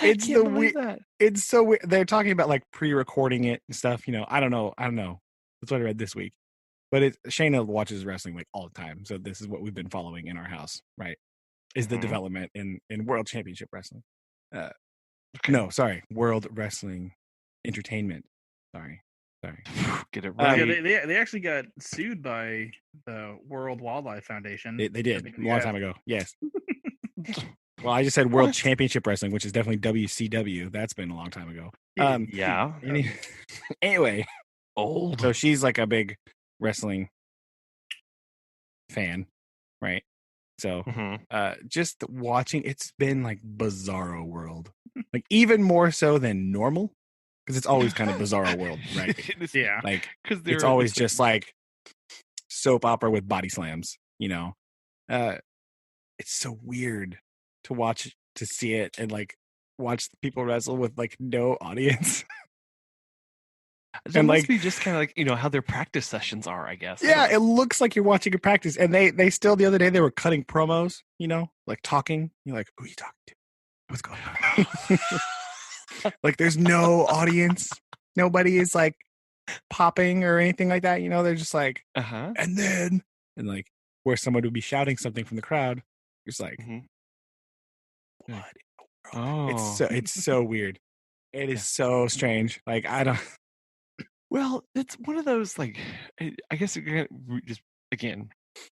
it's I can't believe that. it's so weird. They're talking about like pre-recording it and stuff. I don't know. That's what I read this week. But Shayna watches wrestling like all the time, so this is what we've been following in our house, right? Is the Mhm. development in World Championship Wrestling. Okay. No, sorry, World Wrestling Entertainment. Sorry. Get it Yeah, right. they actually got sued by the World Wildlife Foundation. They did a long WWF. time ago. Yes. Well, I just said World What? Championship Wrestling, which is definitely WCW. That's been a long time ago. Yeah. Anyway, Old. so she's like a big wrestling fan, right? So Mhm. just watching, it's been like bizarro world, like even more so than normal, because it's always kind of bizarro world, right? Yeah. Like because it's always just like soap opera with body slams, it's so weird to watch, to see it, and like watch people wrestle with like no audience. It and, must like- be just kind of like how their practice sessions are, I guess. Yeah, it looks like you're watching a practice. And they still, the other day, they were cutting promos, like talking. You're like, who are you talking to? What's going on? Like, there's no audience. Nobody is like popping or anything like that. They're just like, Uh-huh. and like, where someone would be shouting something from the crowd. You're just like, Mhm. what? Oh. It's so weird. It is so strange. Like, I don't. Well, it's one of those like I guess just again,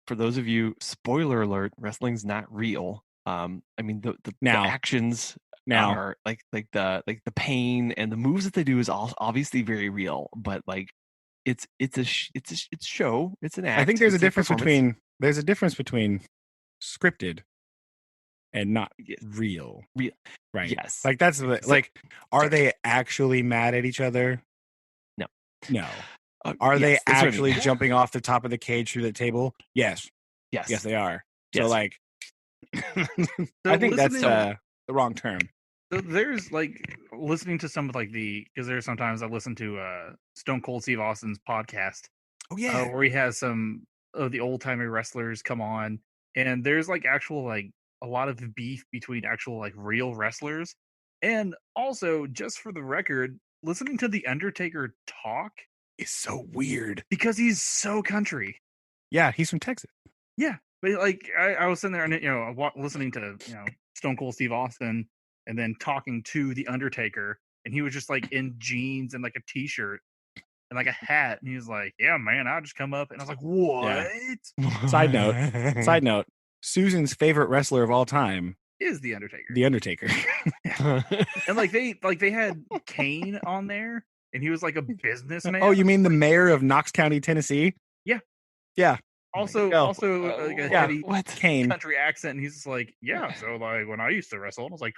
for those of you, spoiler alert, wrestling's not real. I mean the Now. actions Now, are like the pain and the moves that they do is all obviously very real, but like it's show, it's an act. I think there's a it's difference between scripted and not real. Right. Yes. Like that's like, are they actually mad at each other? No. Are they actually jumping off the top of the cage through the table? Yes, they are. So like, I think that's the wrong term. So there's like listening to some of like because there's sometimes I listen to Stone Cold Steve Austin's podcast. Oh yeah, where he has some of the old timey wrestlers come on, and there's like actual like a lot of beef between actual like real wrestlers, and also just for the record, listening to the Undertaker talk is so weird because he's so country. Yeah, he's from Texas. Yeah, but like I was sitting there and listening to Stone Cold Steve Austin, and then talking to the Undertaker, and he was just like in jeans and like a t-shirt and like a hat, and he was like, "Yeah, man, I'll just come up," and I was like, "What?" Yeah. Side note: Susan's favorite wrestler of all time is the Undertaker. The Undertaker. And like they had Kane on there, and he was like a businessman. Oh, you mean the mayor of Knox County, Tennessee? Yeah. Yeah. Also like a heavy Kane country accent, and he's just like, "Yeah, so like when I used to wrestle," and I was like,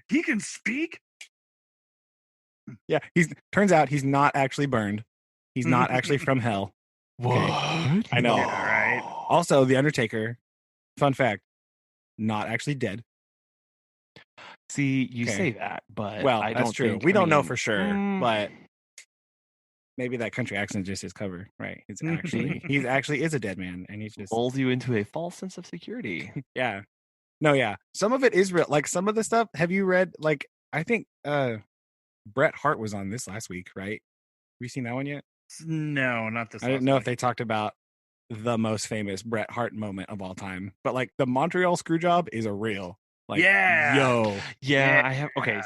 "He can speak." Yeah, turns out he's not actually burned. He's not actually from hell. What? Okay. I know. Yeah, right. Also, the Undertaker, fun fact, not actually dead. See, you say that, but that's true. We don't know for sure, but maybe that country accent just is cover, right? He's actually is a dead man, and he's just lulls you into a false sense of security. Yeah. No, yeah. Some of it is real. Like some of the stuff. Have you read? Like I think Bret Hart was on this last week, right? Have you seen that one yet? No, not this. I didn't know if they talked about the most famous Bret Hart moment of all time, but like the Montreal Screwjob is a real. Like, yeah, I have. Okay,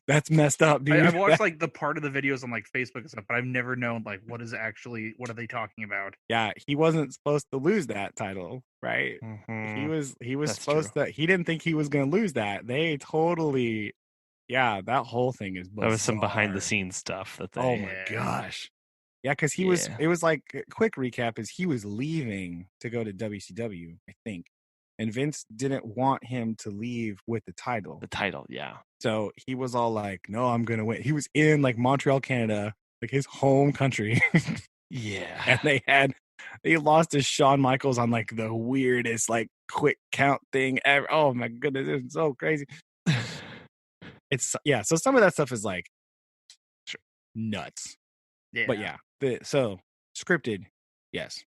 that's messed up, dude. I've watched like the part of the videos on like Facebook and stuff, but I've never known like what are they talking about? Yeah, he wasn't supposed to lose that title, right? Mm-hmm. He was supposed to. He didn't think he was going to lose that. They totally. Yeah, that whole thing is bizarre. That was some behind the scenes stuff that they. Oh my gosh. Yeah, because he was. It was like quick recap is he was leaving to go to WCW, I think, and Vince didn't want him to leave with the title. The title, yeah. So he was all like, "No, I'm gonna win." He was in like Montreal, Canada, like his home country. Yeah, and they lost to Shawn Michaels on like the weirdest like quick count thing ever. Oh my goodness, it's so crazy. So some of that stuff is like nuts. Yeah. But yeah, so scripted, yes.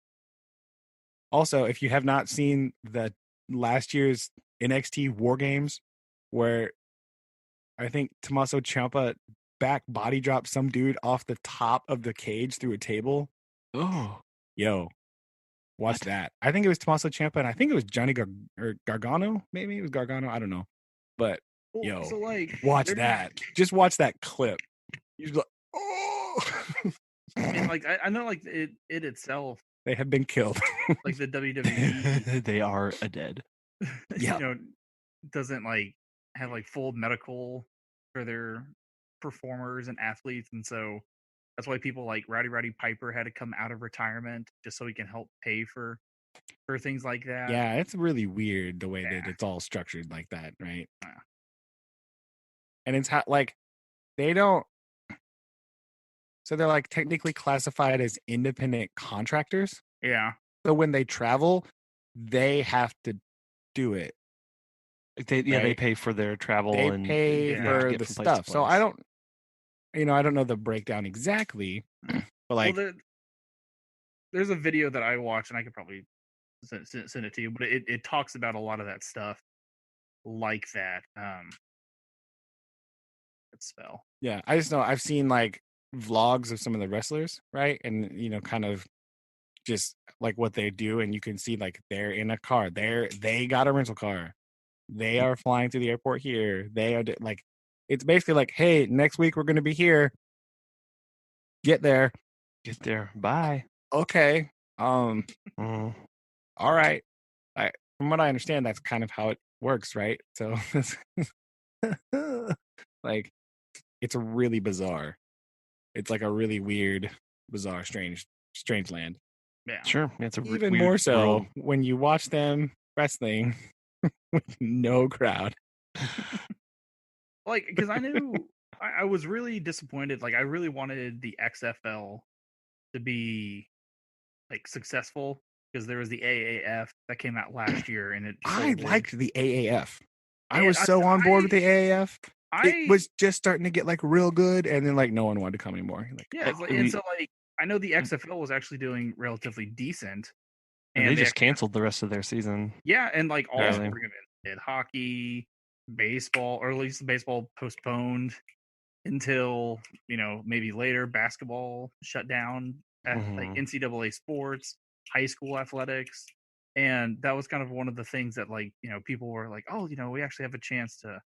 Also, if you have not seen the last year's NXT War Games, where I think Tommaso Ciampa back body dropped some dude off the top of the cage through a table. Oh, yo, watch that. I think it was Tommaso Ciampa, and I think it was Johnny Gargano. Maybe it was Gargano. I don't know, but so like watch that. Just watch that clip. You're like, oh. And like I know like it itself, they have been killed. Like the WWE, they are a dead. Yeah, doesn't like have like full medical for their performers and athletes, and so that's why people like Roddy Piper had to come out of retirement just so he can help pay for things like that. Yeah, it's really weird the way that it's all structured like that, right? Yeah. And it's like they don't. So they're like technically classified as independent contractors. Yeah. So when they travel, they have to do it. They pay for their travel and pay for the stuff. So I don't know the breakdown exactly, but like there's a video that I watch, and I could probably send it to you, but it talks about a lot of that stuff like that. Spell. Yeah, I just know I've seen like vlogs of some of the wrestlers, right? And kind of just like what they do, and you can see like they're in a car. They got a rental car. They are flying to the airport here. They are like, it's basically like, hey, next week we're going to be here. Get there. Bye. Okay. All right. From what I understand, that's kind of how it works, right? So like it's really bizarre. It's like a really weird, bizarre, strange land. Yeah. Sure. It's a Even weird more so world. when you watch them wrestling with no crowd. Like, because I knew I was really disappointed. Like, I really wanted the XFL to be like successful because there was the AAF that came out last year and it I folded. liked the AAF. I And was so on board with the AAF. It I was just starting to get like real good, and then like no one wanted to come anymore. Like, yeah, it's like, and so like I know the XFL was actually doing relatively decent, and they they just canceled the rest of their season. yeah, and like all Really? sporting events did hockey, baseball, or at least the baseball postponed until maybe later. Basketball shut down at like NCAA sports, high school athletics, and that was kind of one of the things that like people were like, oh, we actually have a chance to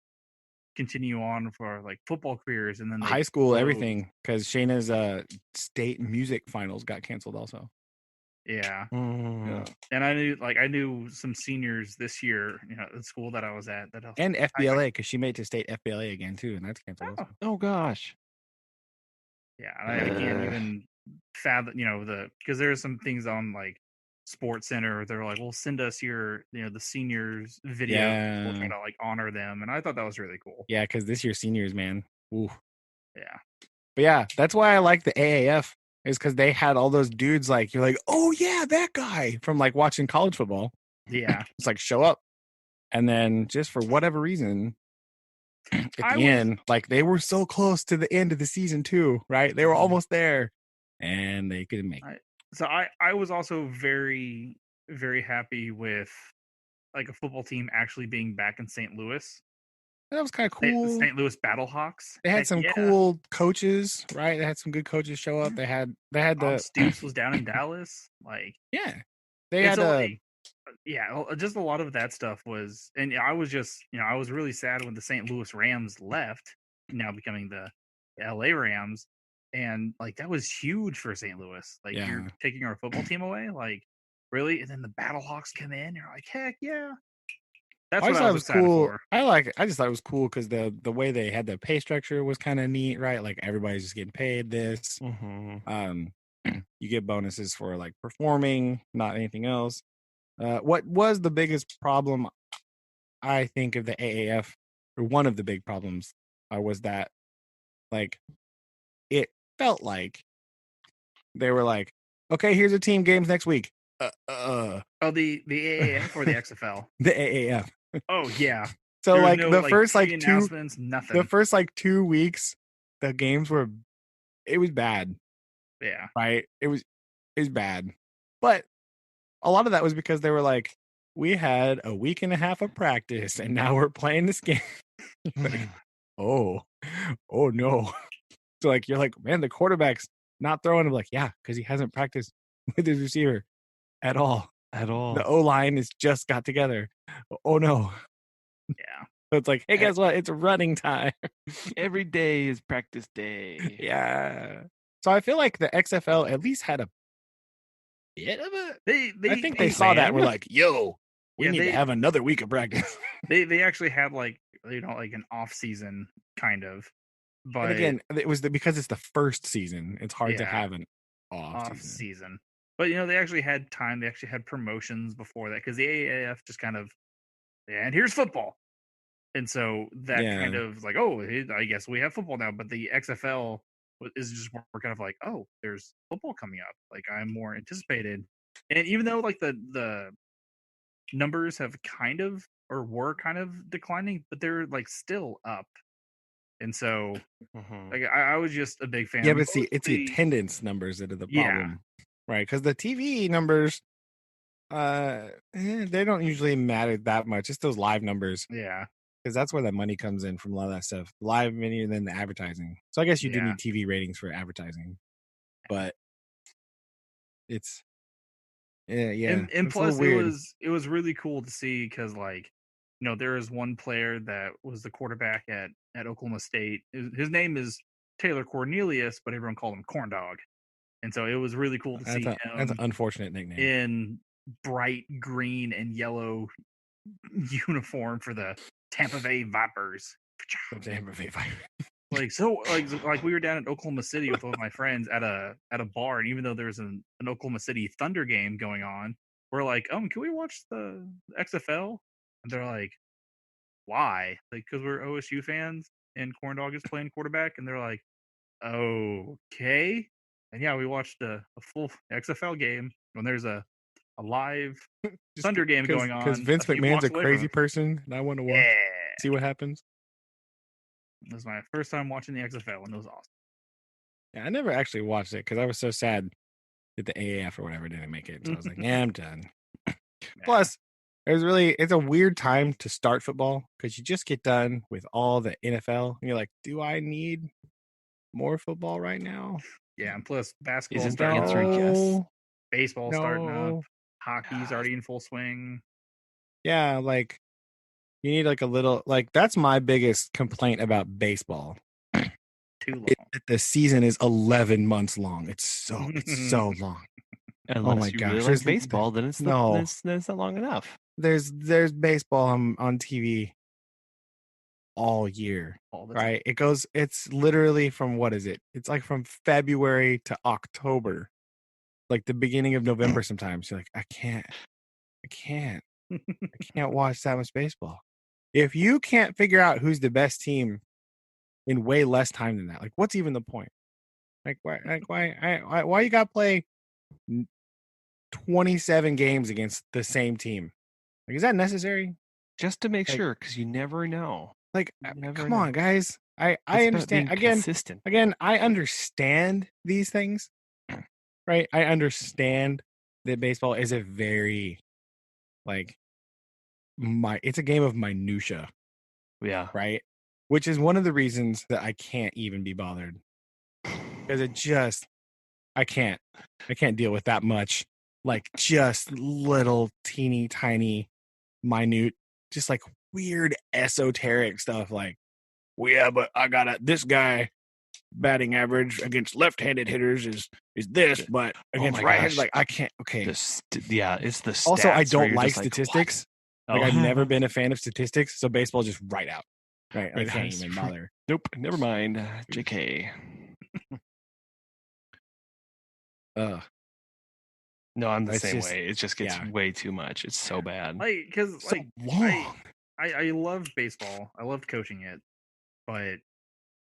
continue on for like football careers, and then they high school, closed. everything, because Shayna's state music finals got canceled also. Yeah. Yeah. And I knew some seniors this year, at the school that I was at that And FBLA, because she made it to state FBLA again too, and that's canceled also. Oh gosh. Yeah, and I can't even fathom, because there's some things on like Sports Center. They're like, "Well, send us your, the seniors video. We'll try Yeah. to like honor them." And I thought that was really cool. Yeah, because this year's seniors, man. Ooh. Yeah. But yeah, that's why I like the AAF, is because they had all those dudes like, you're like, oh yeah, that guy from like watching college football. Yeah. It's like, show up. And then just for whatever reason, at the end, like they were so close to the end of the season too, right? They were almost there and they couldn't make it. So I was also very, very happy with like a football team actually being back in St. Louis. That was kind of cool. The St. Louis Battlehawks. They had some cool coaches, right? They had some good coaches show up. They had Bob Stoops was down in Dallas. Like, yeah, they had just a lot of that stuff was, and I was just, I was really sad when the St. Louis Rams left, now becoming the LA Rams, and like that was huge for St. Louis. Like, you're taking our football team away, like really, and then the Battlehawks come in. You're like, heck yeah. That's what I was excited for. I just thought it was cool because the way they had the pay structure was kind of neat, right? Like everybody's just getting paid this. You get bonuses for like performing, not anything else. What was the biggest problem, I think, of the AAF, or one of the big problems, was that like it felt like they were like, okay, here's the team games next week. Oh, the AAF or the XFL? The AAF. Oh yeah. So like the first like nothing. The first like 2 weeks, the games it was bad. Yeah. Right? It was bad. But a lot of that was because they were like, we had a week and a half of practice and now we're playing this game. Like, oh no. So like you're like, man, the quarterback's not throwing. I'm like, yeah, because he hasn't practiced with his receiver at all. The O-line is just got together. Oh no. Yeah. So it's like, hey, guess what? It's running time. Every day is practice day. Yeah. So I feel like the XFL at least had a bit of it. I think they saw that and were like, yo, we need to have another week of practice. They actually had like, like an off season kind of. But and again, it was because it's the first season. It's hard to have an off season. But they actually had time. They actually had promotions before that because the AAF just kind of, and here's football. And so that kind of like, oh, I guess we have football now. But the XFL is just more kind of like, oh, there's football coming up. Like, I'm more anticipated. And even though like the numbers have kind of, or were kind of declining, but they're like still up. And so like I was just a big fan. Yeah, but it's the attendance numbers that are the problem. Right, because the TV numbers, they don't usually matter that much. It's those live numbers. Yeah. Because that's where the money comes in from a lot of that stuff. Live menu and then the advertising. So I guess you do need TV ratings for advertising. But it's and it's plus it was really cool to see because like there is one player that was the quarterback at Oklahoma State. His name is Taylor Cornelius, but everyone called him Corn Dog. And so it was really cool to see him. That's an unfortunate nickname. In bright green and yellow uniform for the Tampa Bay Vipers. Like we were down in Oklahoma City with one of my friends at a bar, and even though there's an Oklahoma City Thunder game going on, we're like, can we watch the XFL? And they're like, why? Like, because we're OSU fans and Corndog is playing quarterback, and they're like, okay. And yeah, we watched a full XFL game when there's a live Thunder game going on. Because Vince McMahon's a crazy person, and I want to watch, see what happens. It was my first time watching the XFL, and it was awesome. Yeah, I never actually watched it because I was so sad that the AAF or whatever didn't make it. So I was like, yeah, I'm done. Plus, it's a weird time to start football because you just get done with all the NFL, and you're like, do I need more football right now? Yeah, and plus basketball isn't the answer yes? Baseball starting up, hockey's already in full swing. Yeah, like you need like a little that's my biggest complaint about baseball. Too long. The season is 11 months long. It's so long. Unless you really like baseball, then it's not long enough. There's baseball on TV all year, right? It's literally from what is it? It's like from February to October, like the beginning of November. Sometimes you're like, I can't watch that much baseball. If you can't figure out who's the best team in way less time than that, like what's even the point? Why you got to play 27 games against the same team? Like, is that necessary? Just to make sure, because you never know. Like, come on, guys. I understand. Again, I understand these things, right? I understand that baseball is a very, it's a game of minutia. Yeah. Right? Which is one of the reasons that I can't even be bothered. Because I can't deal with that much, just little teeny tiny, minute, just weird esoteric stuff. But I got this guy batting average against left-handed hitters is this, but against right-handed, I can't. Okay. It's the stats. Also, I don't like statistics. I've never been a fan of statistics, so baseball just right out. Right. I can't even bother. Nope. Never mind. JK. No, I'm the same way. It just gets way too much. It's so bad. Because so long. I love baseball. I loved coaching it, but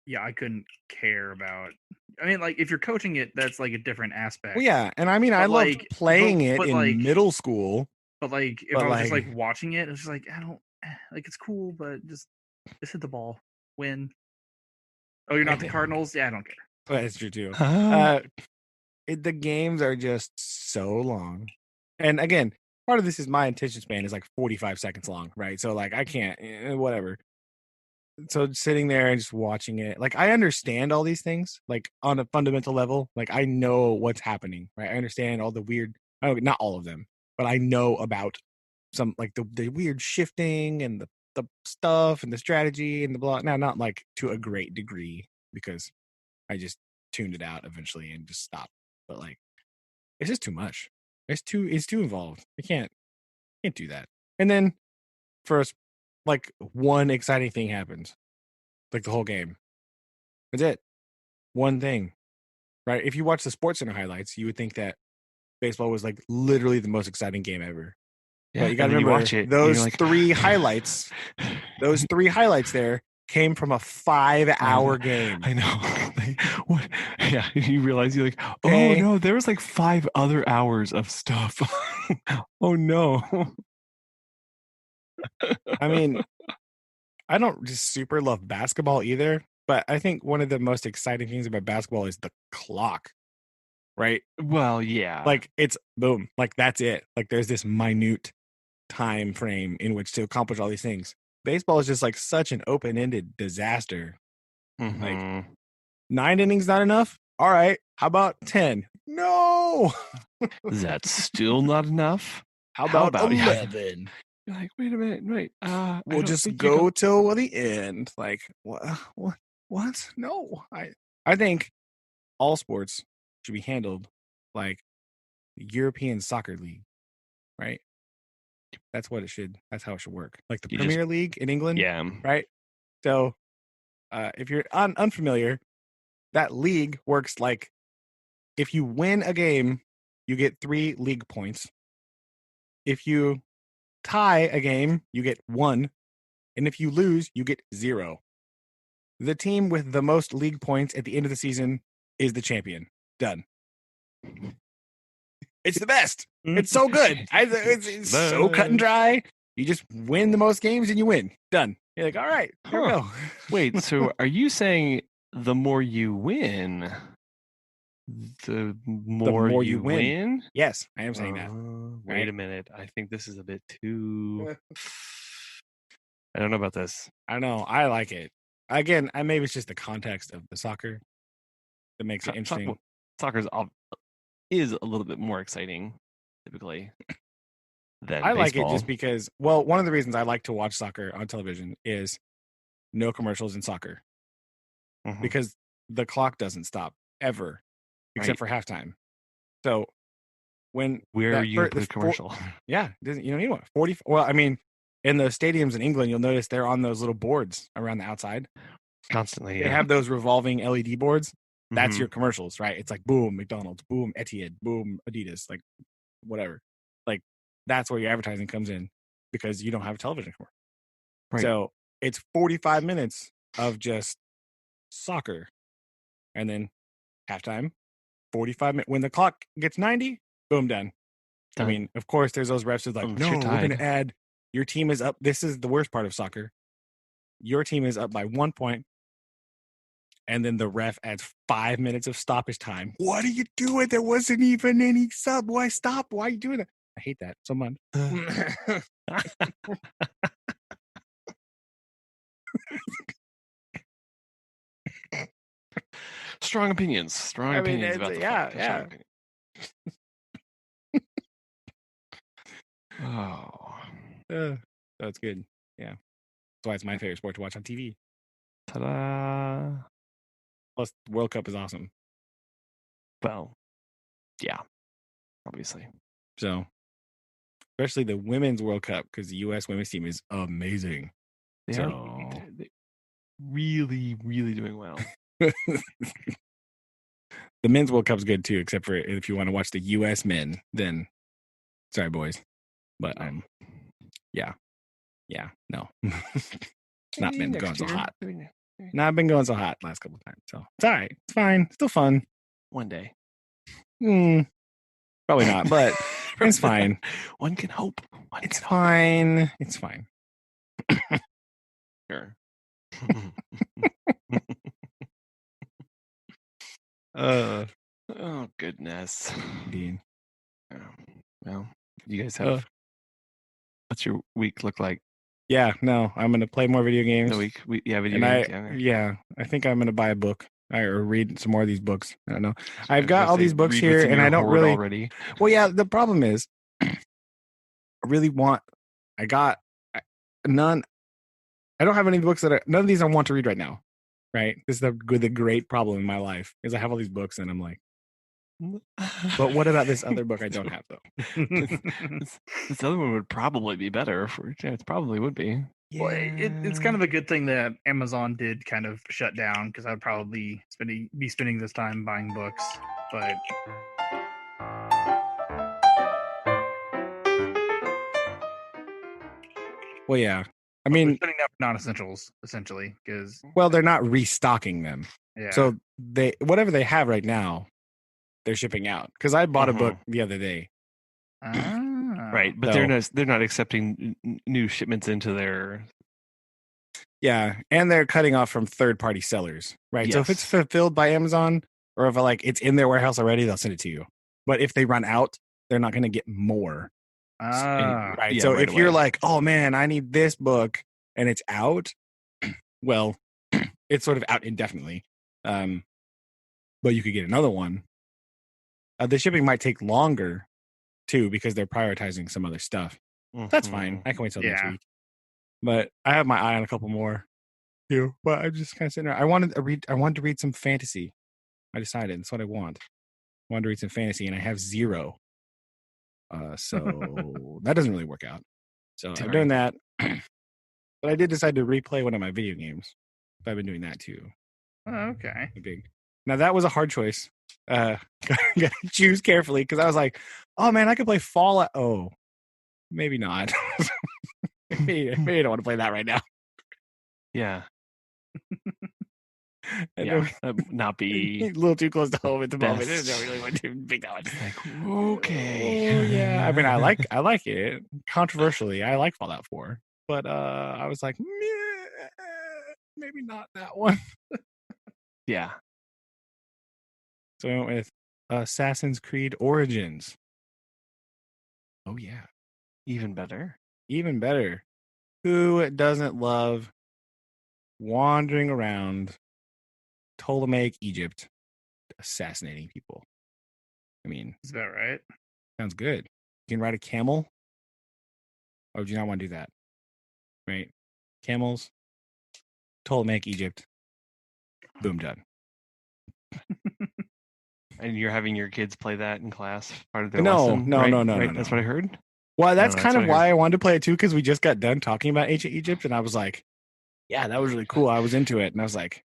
yeah, I couldn't care about. I mean, if you're coaching it, that's a different aspect. Well, yeah, and I mean, I loved playing it in middle school. But if I was just watching it, it's just I don't it's cool, but just hit the ball, win. Oh, you're not the Cardinals? Yeah, I don't care. That's true too. The games are just so long, and again, part of this is my attention span is 45 seconds long, right? So I can't, whatever. So sitting there and just watching it, I understand all these things, on a fundamental level, I know what's happening, right? I understand all the weird, not all of them, but I know about some the weird shifting and the stuff and the strategy and the blah. Now, not to a great degree because I just tuned it out eventually and just stopped. But it's just too much. It's too involved. I can't do that. And then first, one exciting thing happens, the whole game. That's it. One thing, right? If you watch the SportsCenter highlights, you would think that baseball was literally the most exciting game ever. Yeah, but you gotta remember those three highlights. Those three highlights there came from a 5-hour game. I know. What? Yeah, you realize you're oh no, there was 5 other hours of stuff. Oh no. I mean, I don't just super love basketball either, but I think one of the most exciting things about basketball is the clock. Right? Well, yeah. It's boom. That's it. There's this minute time frame in which to accomplish all these things. Baseball is just such an open-ended disaster. Mm-hmm. 9 innings not enough? All right. How about 10? No. That's still not enough. How about 11? You're wait a minute. Wait. We'll just go till the end. What? No. I think all sports should be handled like European Soccer League, right? That's how it should work. Like the You Premier League in England, Yeah. right? So if you're unfamiliar, that league works like if you win a game, you get 3 league points. If you tie a game, you get 1. And if you lose, you get 0. The team with the most league points at the end of the season is the champion. Done. It's the best. It's so good. It's so cut and dry. You just win the most games and you win. Done. You're like, all right, here we go. Wait, so are you saying the more you win, the more you win? Yes, I am saying that. Wait a minute. I think this is a bit too. I don't know about this. I know. I like it. Again, maybe it's just the context of the soccer that makes it interesting. Soccer is a little bit more exciting, typically. Than I baseball. like it just because, well, one of the reasons I like to watch soccer on television is no commercials in soccer. Mm-hmm. Because the clock doesn't stop ever, except for halftime. So when where are you put a commercial? You don't need one. 40. Well, I mean, in the stadiums in England, you'll notice they're on those little boards around the outside. Constantly, they have those revolving LED boards. That's your commercials, right? It's like boom, McDonald's, boom, Etihad, boom, Adidas, like whatever. Like that's where your advertising comes in because you don't have a television commercial. Right. So it's 45 minutes of just soccer, and then halftime, 45 minutes. When the clock gets 90, boom, done. I mean, of course, there's those refs who's like, no, we're going to add. Your team is up. This is the worst part of soccer. Your team is up by 1 point. And then the ref adds 5 minutes of stoppage time. What are you doing? There wasn't even any sub. Why stop? Why are you doing that? I hate that so much. Strong opinions. Strong opinions about the yeah. That's good. Yeah. That's why it's my favorite sport to watch on TV. Ta-da. Plus, World Cup is awesome. Well, yeah, obviously. So, especially the Women's World Cup, because the U.S. women's team is amazing. They're really, really doing well. The Men's World Cup's good, too, except for if you want to watch the U.S. men, then sorry, boys. But, yeah, no. It's not been going so hot. Not been going so hot last couple of times. So it's all right. It's fine. Still fun. One day. Probably not, but it's fine. One can hope. It's fine. It's fine. Sure. Oh, goodness. Indeed. Well, you guys have. What's your week look like? Yeah, no, I'm going to play more video games. Video games. I think I'm going to buy a book or read some more of these books. I don't know. I've got all these books here and I don't really. Already. Well, yeah, the problem is I got none. I don't have any books none of these I want to read right now. Right. This is the great problem in my life is I have all these books and I'm like, but what about this other book I don't have though? This other one would probably be better. It probably would be. Yeah. Well, it's kind of a good thing that Amazon did kind of shut down because I'd probably be spending this time buying books. But well, yeah. I mean, spending up non-essentials essentially because they're not restocking them. Yeah. So whatever they have right now, they're shipping out. Because I bought a book the other day. Right, but they're not accepting new shipments into their. Yeah, and they're cutting off from third-party sellers, right? Yes. So if it's fulfilled by Amazon, or if it's in their warehouse already, they'll send it to you. But if they run out, they're not going to get more. Right. Yeah, so if you're like, oh man, I need this book, and it's out, well, it's sort of out indefinitely. But you could get another one. The shipping might take longer. Too, because they're prioritizing some other stuff. That's fine. I can wait till next week. But I have my eye on a couple more too. But I'm just kind of sitting there. I wanted to read some fantasy. I decided that's what I want. I wanted to read some fantasy, and I have 0. So that doesn't really work out. So I'm doing that. But I did decide to replay one of my video games. I've been doing that too. Oh, okay. Now that was a hard choice. Gotta choose carefully because I was like, oh man, I could play Fallout. Oh, maybe not. maybe I don't want to play that right now. Yeah. Yeah, not be a little too close to home at the moment. I best. don't really want to pick that one. Like, okay. Oh, yeah. I mean, I like it. Controversially, I like Fallout 4, but I was like, maybe not that one. Yeah. So I went with Assassin's Creed Origins. Oh yeah, Even better. even better. Who doesn't love wandering around Ptolemaic Egypt, assassinating people? I mean, Is that right? sounds good. You can ride a camel. Or would you not want to do that? Right? Camels, Ptolemaic Egypt. Boom, done. And you're having your kids play that in class, part of their No, lesson? no, right? no, no, Right? no, That's no. what I heard. Well, that's No, kind of what I why heard. I wanted to play it too, because we just got done talking about ancient Egypt, and I was like, yeah, that was really cool. I was into it, and I was like,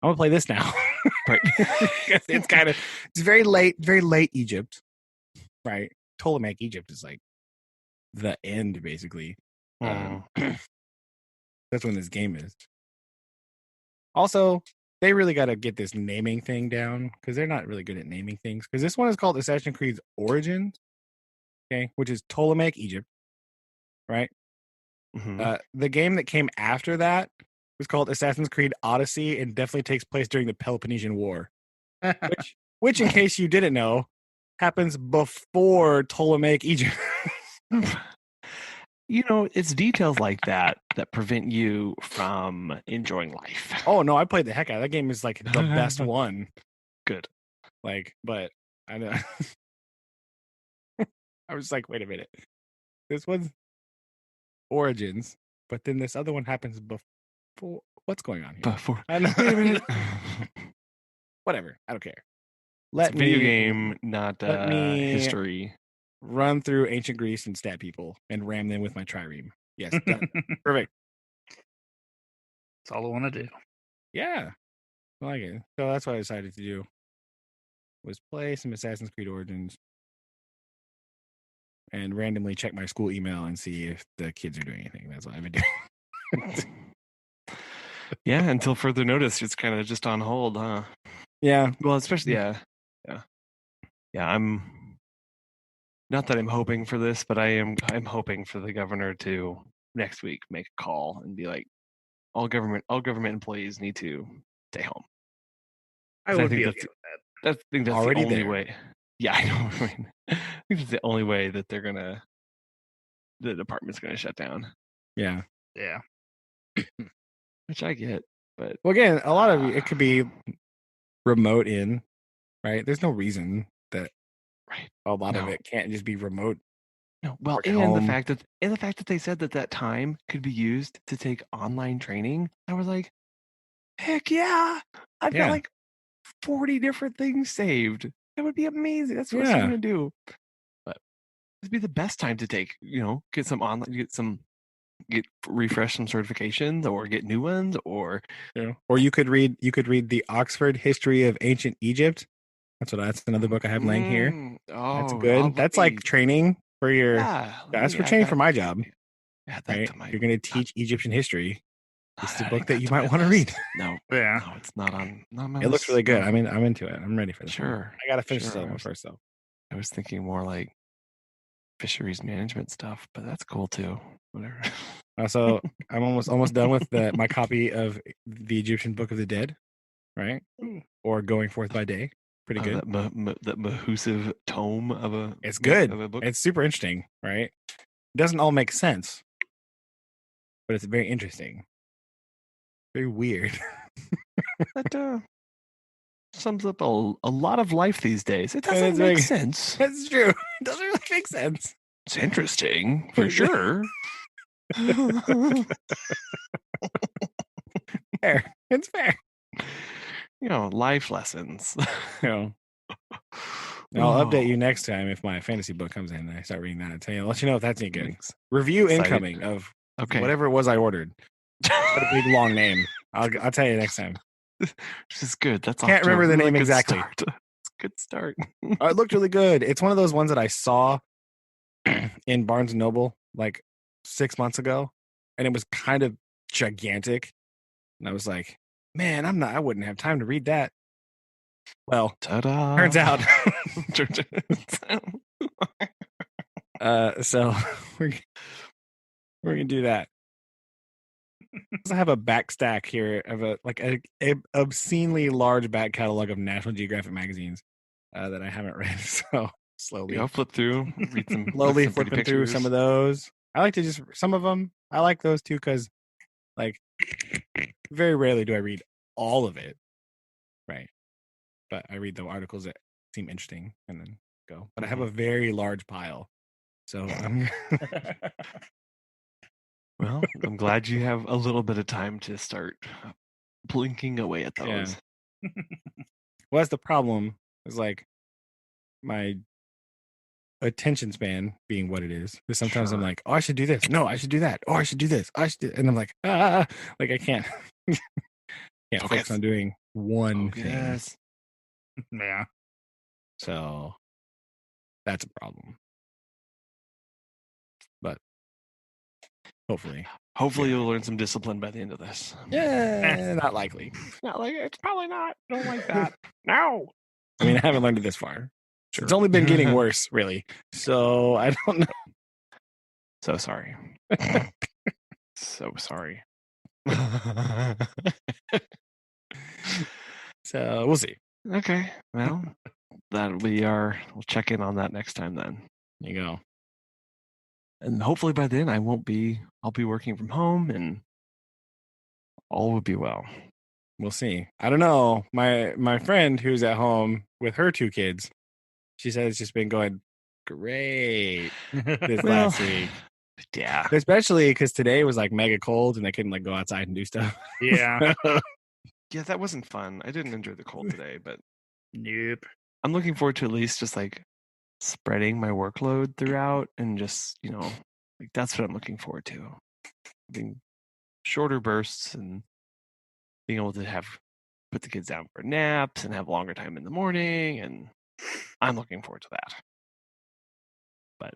I'm gonna play this now. Right. It's very late Egypt, right? Ptolemaic Egypt is like the end, basically. That's when this game is. Also, they really got to get this naming thing down because they're not really good at naming things. Because this one is called Assassin's Creed Origins, okay, which is Ptolemaic Egypt, right? Mm-hmm. The game that came after that was called Assassin's Creed Odyssey and definitely takes place during the Peloponnesian War, which, in case you didn't know, happens before Ptolemaic Egypt. You know, it's details like that that prevent you from enjoying life. Oh no, I played the heck out of that game. Is like the best one. Good. Like, but I know. I was like, wait a minute. This one's Origins, but then this other one happens before. What's going on here? Before. I know. Wait a minute. Whatever. I don't care. It's a video game, not let me history. Run through ancient Greece and stab people and ram them with my trireme. Yes, done. Perfect. That's all I want to do. Yeah, I like it. So that's what I decided to do. Was play some Assassin's Creed Origins and randomly check my school email and see if the kids are doing anything. That's what I've been doing. Yeah, until further notice, it's kind of just on hold, huh? Yeah. Well, especially yeah. I'm not that I'm hoping for this, but I'm hoping for the governor to next week make a call and be like, all government employees need to stay home. I would be okay with that. I think that's Already the only there. way. Yeah, I know. I mean, I think it's the only way that the department's gonna shut down. Yeah. Yeah. Which I get, but well, again, a lot of it could be remote in, right? There's no reason that a lot of it can't just be remote. No, well, and the fact that they said that time could be used to take online training, I was like, heck yeah! I've got like 40 different things saved. That would be amazing. That's what I'm gonna do. But it'd be the best time to take, get some online, refresh some certifications or get new ones, or you could read the Oxford History of Ancient Egypt. That's another book I have laying here. That's good. That's like training for your. That's for training for my job. Yeah, right? You're going to teach Egyptian history. This is a book that you might want to read. No, it's not on. Not my it looks really good. I mean, I'm into it. I'm ready for this. Sure, I got to finish this other one first, though. I was thinking more like fisheries management stuff, but that's cool too. Whatever. So I'm almost done with my copy of the Egyptian Book of the Dead, right? Or Going Forth by Day. Pretty good. That mahusive tome of a. It's good. Of a book. It's super interesting, right? It doesn't all make sense, but it's very interesting. Very weird. That sums up a lot of life these days. It doesn't make sense. That's true. It doesn't really make sense. It's interesting for sure. Fair. It's fair. Life lessons. I'll update you next time if my fantasy book comes in and I start reading that and I'll let you know if that's any good. Thanks. Review Excited. incoming of Okay. whatever it was I ordered. What a big long name. I'll tell you next time. Which is good. That's Can't remember the name good exactly. Start. It's a good start. It looked really good. It's one of those ones that I saw in Barnes & Noble like 6 months ago, and it was kind of gigantic. And I was like, man, I wouldn't have time to read that. Well, Ta-da. turns out. So we're gonna do that. I have a back stack here of a obscenely large back catalog of National Geographic magazines that I haven't read. So slowly, I'll flip through, read some. slowly some pretty flipping through some of those. I like to just some of them. I like those too because, like, very rarely do I read all of it, right? But I read the articles that seem interesting and then go. But I have a very large pile, so Well, I'm glad you have a little bit of time to start blinking away at those. Yeah. Well, that's the problem. Is like my attention span being what it is. Because sometimes I'm like, oh, I should do this. No, I should do that. Oh, I should do this. I should do... And I'm like, like I can't focus on doing one thing. Yeah. So that's a problem. But hopefully you'll learn some discipline by the end of this. Yeah, not likely. Not like it's probably not. Don't like that. No. I mean, I haven't learned it this far. Sure. It's only been getting worse, really. So I don't know. So sorry. So sorry. So we'll see. Okay. Well, that'll be we'll check in on that next time then. There you go. And hopefully by then I'll be working from home and all will be well. We'll see. I don't know. My friend who's at home with her 2 kids, she said it's just been going great this last week. Yeah. Especially because today was like mega cold and they couldn't like go outside and do stuff. Yeah. Yeah, that wasn't fun. I didn't enjoy the cold today, but Nope. I'm looking forward to at least just like spreading my workload throughout and just, like that's what I'm looking forward to. Having shorter bursts and being able to put the kids down for naps and have longer time in the morning, and I'm looking forward to that. But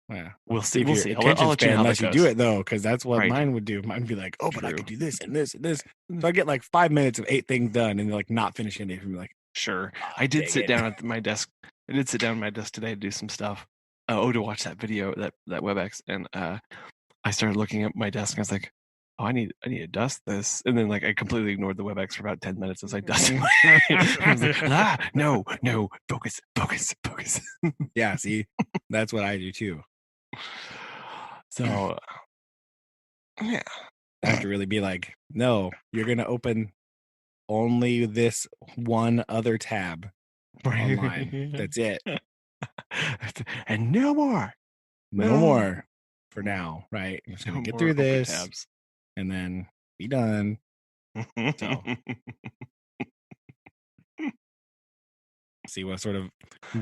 yeah, we'll see. We'll see. I'll let you know how unless you do it though, because that's what mine would do. Mine would be like, oh, but I could do this and this and this. So I get like 5 minutes of 8 things done, and they're like not finishing it. And like, sure. I did sit down at my desk. I did sit down at my desk today to do some stuff. To watch that video, that WebEx, and I started looking at my desk and I was like, oh, I need to dust this, and then like I completely ignored the WebEx for about 10 minutes as I dusted. I was like, no, focus. Yeah, see, that's what I do too. So, yeah, I have to really be like, no, you're gonna open only this one other tab online. That's it, and no more. No more for now, right? I'm just gonna get through this tabs. And then be done. So see what sort of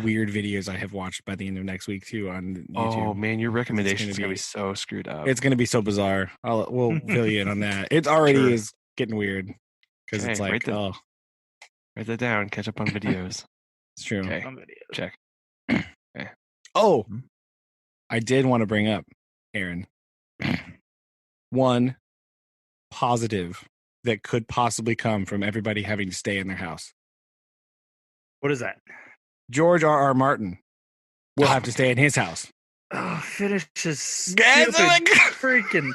weird videos I have watched by the end of next week too on YouTube. Oh man, your recommendation is gonna be so screwed up. It's gonna be so bizarre. We'll fill you in on that. It already is getting weird because it's like, write that down. Catch up on videos. It's true. Okay, check. Okay. Oh, I did want to bring up, Aaron, one positive that could possibly come from everybody having to stay in their house. What is that? George R.R. Martin will have to stay in his house. Oh, finish his stupid freaking.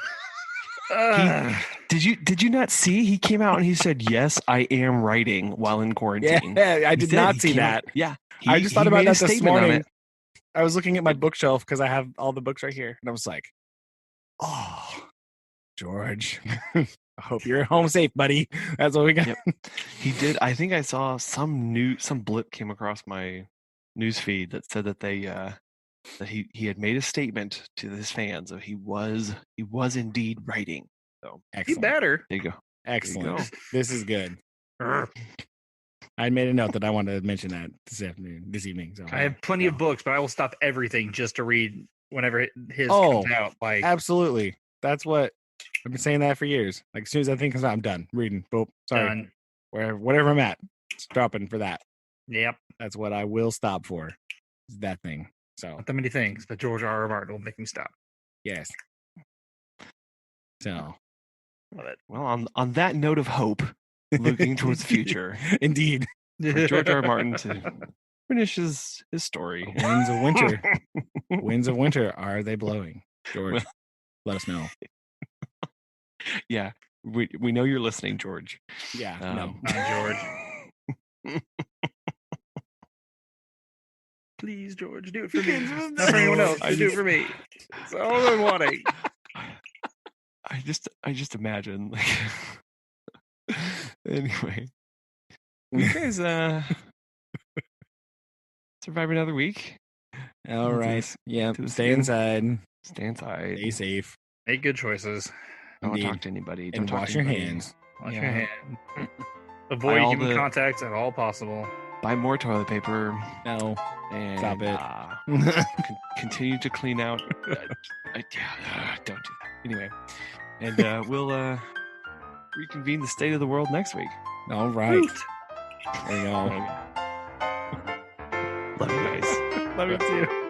Did you not see? He came out and he said, "Yes, I am writing while in quarantine." Yeah, I did not see that. I just thought about that this morning. I was looking at my bookshelf because I have all the books right here, and I was like, "Oh, George, I hope you're home safe, buddy." That's what we got. Yep. He did. I think I saw some blip came across my news feed that said that that he had made a statement to his fans of he was indeed writing. So excellent. He better. There you go. Excellent. This is good. I made a note that I wanted to mention that this evening. So I have plenty of books, but I will stop everything just to read whenever his Oh, comes out. Like, absolutely. That's what I've been saying that for years. Like as soon as that thing comes out, I'm done reading. Boop. Sorry. done. Whatever I'm at, it's dropping for that. Yep. That's what I will stop for. Is that thing. So Not that many things, but George R. R. Martin will make me stop. yes. So Love it. Well, on that note of hope, looking towards the future, indeed. for George R. R. Martin to finish his story. Winds of winter. Winds of winter. Are they blowing? George, let us know. Yeah, we know you're listening, George. Yeah. No. George. Please, George, do it for me. Not for anyone else. Do it for me. That's all I'm wanting. I just imagine. Like, anyway, you guys survive another week. All right. Yeah. to the Stay scene. inside. Stay inside. Stay safe. Make good choices. Don't Indeed. talk to anybody. Don't And talk wash to your anybody. hands. Wash Yeah. your hand. Avoid all human the- contact at all possible. Buy more toilet paper. No. And Stop it. continue to clean out. Don't do that. Anyway, and we'll reconvene the state of the world next week. All right. Woot. There you go. Love you guys. Love you too.